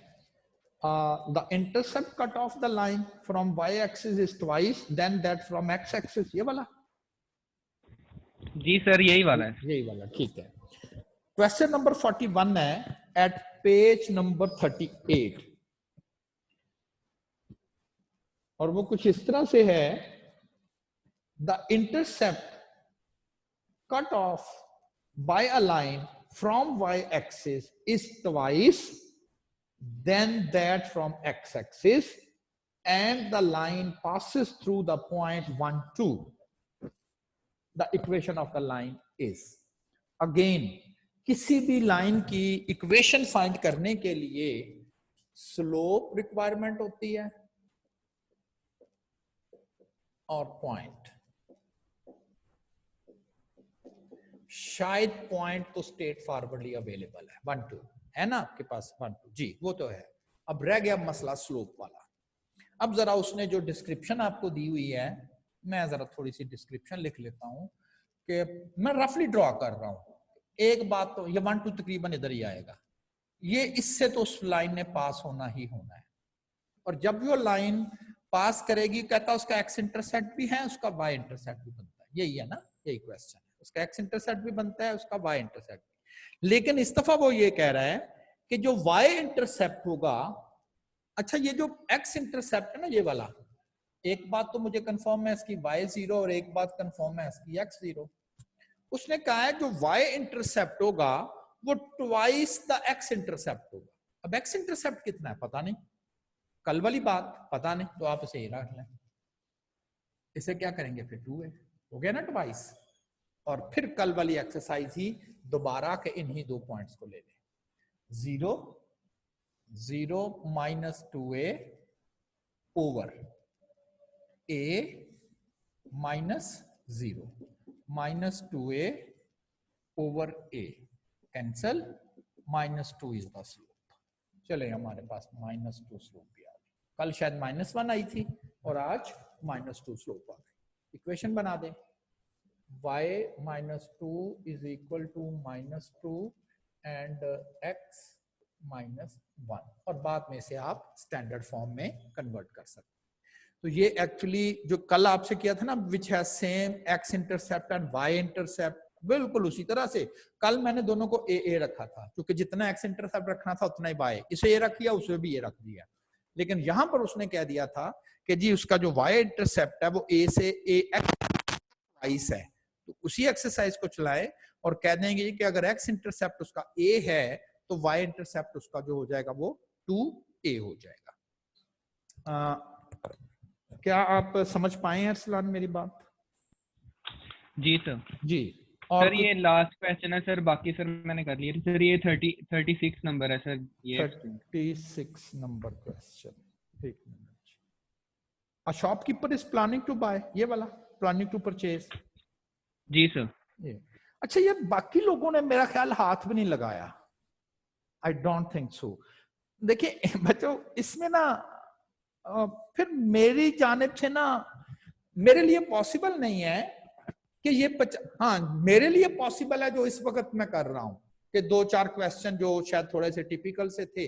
the intercept cut off the line from y-axis is twice than that from x-axis, ये वाला। जी सर, यही वाला है। यही वाला, ठीक है। क्वेश्चन नंबर 41 है एट पेज नंबर 38, और वो कुछ इस तरह से है, the intercept cut off by a line from y-axis is twice than that from x-axis, and the line passes through the point 1, 2. The equation of the line is, again किसी भी line की इक्वेशन फाइंड करने के लिए slope requirement होती है और point. शायद पॉइंट तो स्ट्रेट फॉरवर्डली अवेलेबल है, 1, 2 है ना आपके पास, 1, 2 जी, वो तो है। अब रह गया मसला स्लोप वाला। अब जरा उसने जो डिस्क्रिप्शन आपको दी हुई है, मैं जरा थोड़ी सी डिस्क्रिप्शन लिख लेता हूं कि मैं रफली ड्रॉ कर रहा हूं। एक बात तो ये 1, 2 तकरीबन इधर ही आएगा, ये इससे तो उस लाइन ने पास होना ही होना है, और जब वो लाइन पास करेगी, कहता उसका एक्स इंटरसेप्ट भी है, उसका वाई इंटरसेप्ट भी बनता है, यही है ना, यही क्वेश्चन है। उसका एक्स इंटरसेप्ट भी बनता है, उसका वाई इंटरसेप्ट भी। लेकिन इस दफा वो ये कह रहा है कि जो वाई इंटरसेप्ट होगा, अच्छा ये जो एक्स इंटरसेप्ट है ना ये वाला, एक बात तो मुझे कंफर्म है इसकी y0, और एक बात कंफर्म है इसकी x0। उसने कहा है जो y इंटरसेप्ट होगा वो ट्वाइस द x इंटरसेप्ट होगा। अब x इंटरसेप्ट कितना है पता नहीं, कल वाली बात पता नहीं, तो आप इसे ही रख लें। इसे क्या करेंगे फिर 2 हो गया ना ट्वाइस, और फिर कल वाली एक्सरसाइज ही दोबारा के इन्हीं 2 पॉइंट्स को ले लें, 0, 0 minus 2a over a minus 0 minus 2a over a cancel, -2 is the slope. चले हमारे पास -2 स्लोप भी आ गई, कल शायद -1 आई थी और आज -2 स्लोप आ गई। इक्वेशन बना दें, y minus 2 is equal to minus 2 and x minus 1, और बाद में से आप स्टैंडर्ड फॉर्म में कन्वर्ट कर सकते हैं। तो ये एक्चुअली जो कल आपसे किया था ना, which has same x intercept and y intercept, बिल्कुल उसी तरह से कल मैंने दोनों को ए रखा था, क्योंकि जितना x इंटरसेप्ट रखना था उतना ही y, इसे ए रख दिया, उसे भी ए रख दिया। लेकिन यहां पर उसने कह दिया था कि जी उसका जो y इंटरसेप्ट है वो a से ax है, तो उसी एक्सरसाइज को चलाएं और कह देंगे कि अगर x इंटरसेप्ट उसका a है तो y इंटरसेप्ट उसका जो हो जाएगा वो 2a हो जाएगा। क्या आप समझ पाए हैं अरसलान मेरी बात? जी सर। जी। और सर ये लास्ट क्वेश्चन है सर, बाकी सर मैंने कर लिया सर। ये 36 नंबर है सर, ये 36 नंबर क्वेश्चन। एक minute. A shopkeeper is planning to buy, ये वाला प्लानिंग टू परचेज। जी सर। ये अच्छा, ये बाकी लोगों ने मेरा ख्याल हाथ भी नहीं लगाया, आई डोंट थिंक सो। देखिए बच्चों, इसमें ना फिर मेरी जानिब से ना मेरे लिए पॉसिबल नहीं है कि ये हाँ मेरे लिए पॉसिबल है जो इस वक्त मैं कर रहा हूं कि 2-4 क्वेश्चन जो शायद थोड़े से टिपिकल से थे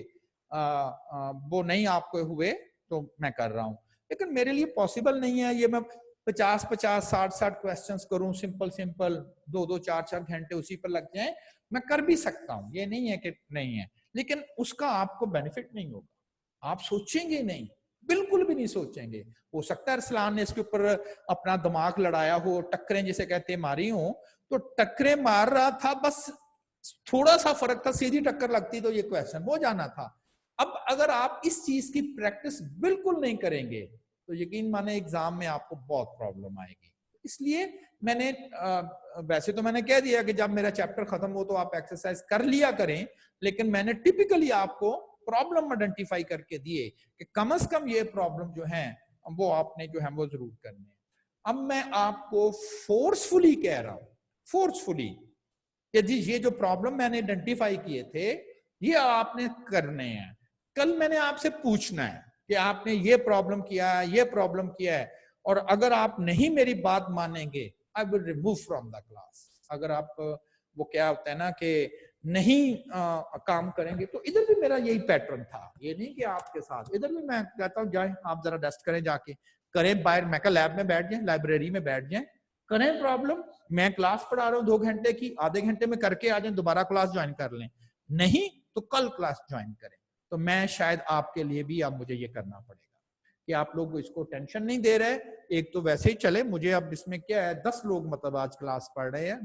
वो नहीं आपको हुए तो मैं कर रहा हूं, लेकिन मेरे लिए पॉसिबल नहीं है ये मैं 50-50 60-60 क्वेश्चंस करूं सिंपल 2-2 4-4 घंटे उसी पर लग जाए। मैं कर भी सकता हूं, ये नहीं है कि नहीं है, लेकिन उसका आपको बेनिफिट नहीं होगा, आप सोचेंगे नहीं, बिल्कुल भी नहीं सोचेंगे। हो सकता है अरसलान ने इसके ऊपर अपना दिमाग लड़ाया हो, टक्करें जिसे कहते मारी हो, तो टक्करें मार रहा था, बस थोड़ा सा फर्क था, सीधी टक्कर लगती तो ये क्वेश्चन हो जाना था। अब अगर आप इस चीज की प्रैक्टिस बिल्कुल नहीं करेंगे तो यकीन माने एग्जाम में आपको बहुत प्रॉब्लम आएगी। इसलिए मैंने वैसे तो मैंने कह दिया कि जब मेरा चैप्टर खत्म हो तो आप एक्सरसाइज कर लिया करें, लेकिन मैंने टिपिकली आपको प्रॉब्लम आइडेंटिफाई करके दिए कि कम से कम ये प्रॉब्लम जो है वो आपने जो है वो जरूर करने हैं। अब मैं आपको फोर्सफुली कह रहा हूं, फोर्सफुली, कि जी ये जो प्रॉब्लम मैंने आइडेंटिफाई किए थे ये आपने करने हैं। कल मैंने आपसे पूछना है कि आपने ये प्रॉब्लम किया है, ये प्रॉब्लम किया है, और अगर आप नहीं मेरी बात मानेंगे I will remove from the class. अगर आप वो क्या होता है ना कि नहीं काम करेंगे, तो इधर भी मेरा यही पैटर्न था, ये नहीं कि आपके साथ, इधर भी मैं कहता हूँ जाए आप जरा टेस्ट करें, जाके करें बाहर, मैं लैब में बैठ जाए, लाइब्रेरी में बैठ जाए, करें प्रॉब्लम, मैं क्लास पढ़ा रहा हूँ 2 घंटे की, आधे घंटे में करके आ जाए, दोबारा क्लास ज्वाइन कर लें, नहीं तो कल क्लास ज्वाइन करें। तो मैं शायद आपके लिए भी अब मुझे ये करना पड़ेगा कि आप लोग इसको टेंशन नहीं दे रहे, एक तो वैसे ही चले, मुझे अब इसमें क्या है 10 लोग मतलब आज क्लास पढ़ रहे हैं,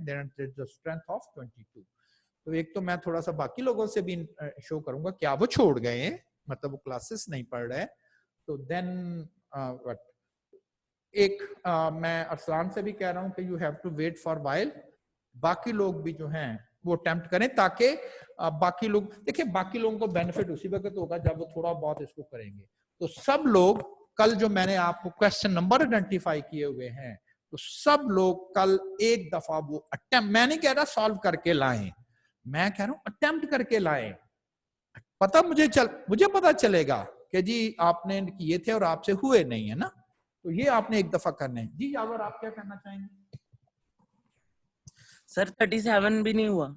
स्ट्रेंथ ऑफ 22। तो एक तो मैं थोड़ा सा बाकी लोगों से भी शो करूंगा क्या वो छोड़ गए हैं, मतलब वो क्लासेस नहीं पढ़ रहे, तो देन एक मैं अरसलान से भी कह रहा हूं कि you have to wait for while, बाकी लोग भी जो हैं वो अटेम्प्ट करें, ताकि बाकी लोग देखिए, बाकी लोगों को बेनिफिट उसी वक्त होगा जब वो थोड़ा बहुत इसको करेंगे। तो सब लोग कल जो मैंने आपको क्वेश्चन नंबर आइडेंटिफाई किए हुए हैं, तो सब लोग कल एक दफा वो अटेम्प्ट, मैं नहीं कह रहा सॉल्व करके लाएं, मैं कह रहा हूं अटेम्प्ट करके लाएं, मुझे पता चलेगा कि जी आपने किए थे और आपसे हुए नहीं है ना, तो ये आपने एक दफा करने हैं। जी यावर, आप क्या कहना चाहेंगे? सर 37 भी नहीं हुआ।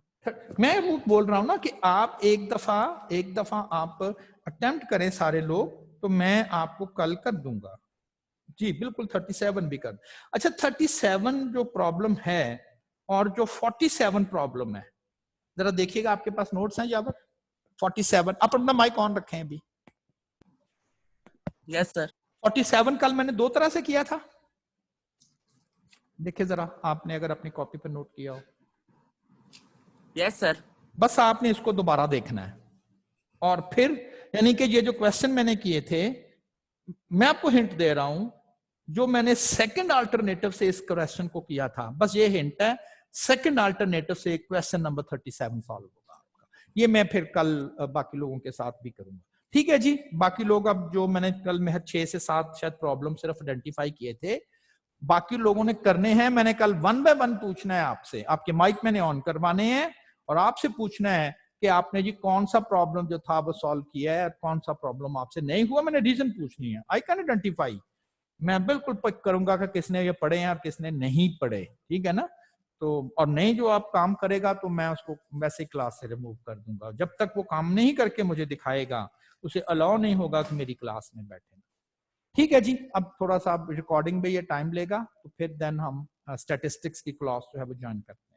मैं वो बोल रहा हूं ना कि आप एक दफा आप अटेम्प्ट करें सारे लोग, तो मैं आपको कल कर दूंगा। जी बिल्कुल 37 भी कर। अच्छा 37 जो प्रॉब्लम है और जो 47 प्रॉब्लम है, जरा देखिएगा आपके पास नोट्स हैं यावर? 47, आप अपना माइक ऑन रखें अभी। Yes sir. 47 कल मैंने 2 तरह से किया था, देखिए जरा आपने अगर अपनी कॉपी पर नोट किया हो। Yes sir. बस आपने इसको दोबारा देखना है, और फिर यानी कि ये जो क्वेश्चन मैंने किए थे, मैं आपको हिंट दे रहा हूं, जो मैंने सेकंड अल्टरनेटिव से इस क्वेश्चन को किया था, बस ये हिंट है, सेकंड अल्टरनेटिव से क्वेश्चन नंबर 37 सॉल्व होगा आपका। ये मैं फिर कल बाकी लोगों के साथ भी करूंगा, ठीक है जी? बाकी लोग अब जो मैंने कल में 6 से 7 शायद प्रॉब्लम सिर्फ आइडेंटिफाई किए थे, बाकी लोगों ने करने हैं। मैंने कल 1 बाय 1 पूछना है आपसे, आपके माइक मैंने ऑन करवाने हैं और आपसे पूछना है कि आपने जी कौन सा प्रॉब्लम जो था वो सॉल्व किया है, कौन सा प्रॉब्लम आपसे नहीं हुआ, मैंने रीजन पूछनी है। आई कैन आइडेंटिफाई, मैं बिल्कुल पिक करूंगा कि किसने ये पढ़े हैं और किसने नहीं पढ़े, ठीक है ना। तो और नहीं जो आप काम करेगा तो मैं उसको वैसे ही क्लास से रिमूव कर दूंगा। जब तक वो काम नहीं करके मुझे दिखाएगा उसे अलाउ नहीं होगा कि मेरी क्लास में बैठे। ठीक है जी, अब थोड़ा सा रिकॉर्डिंग में ये टाइम लेगा तो फिर देन हम स्टैटिस्टिक्स की क्लास जो है वो ज्वाइन करते हैं।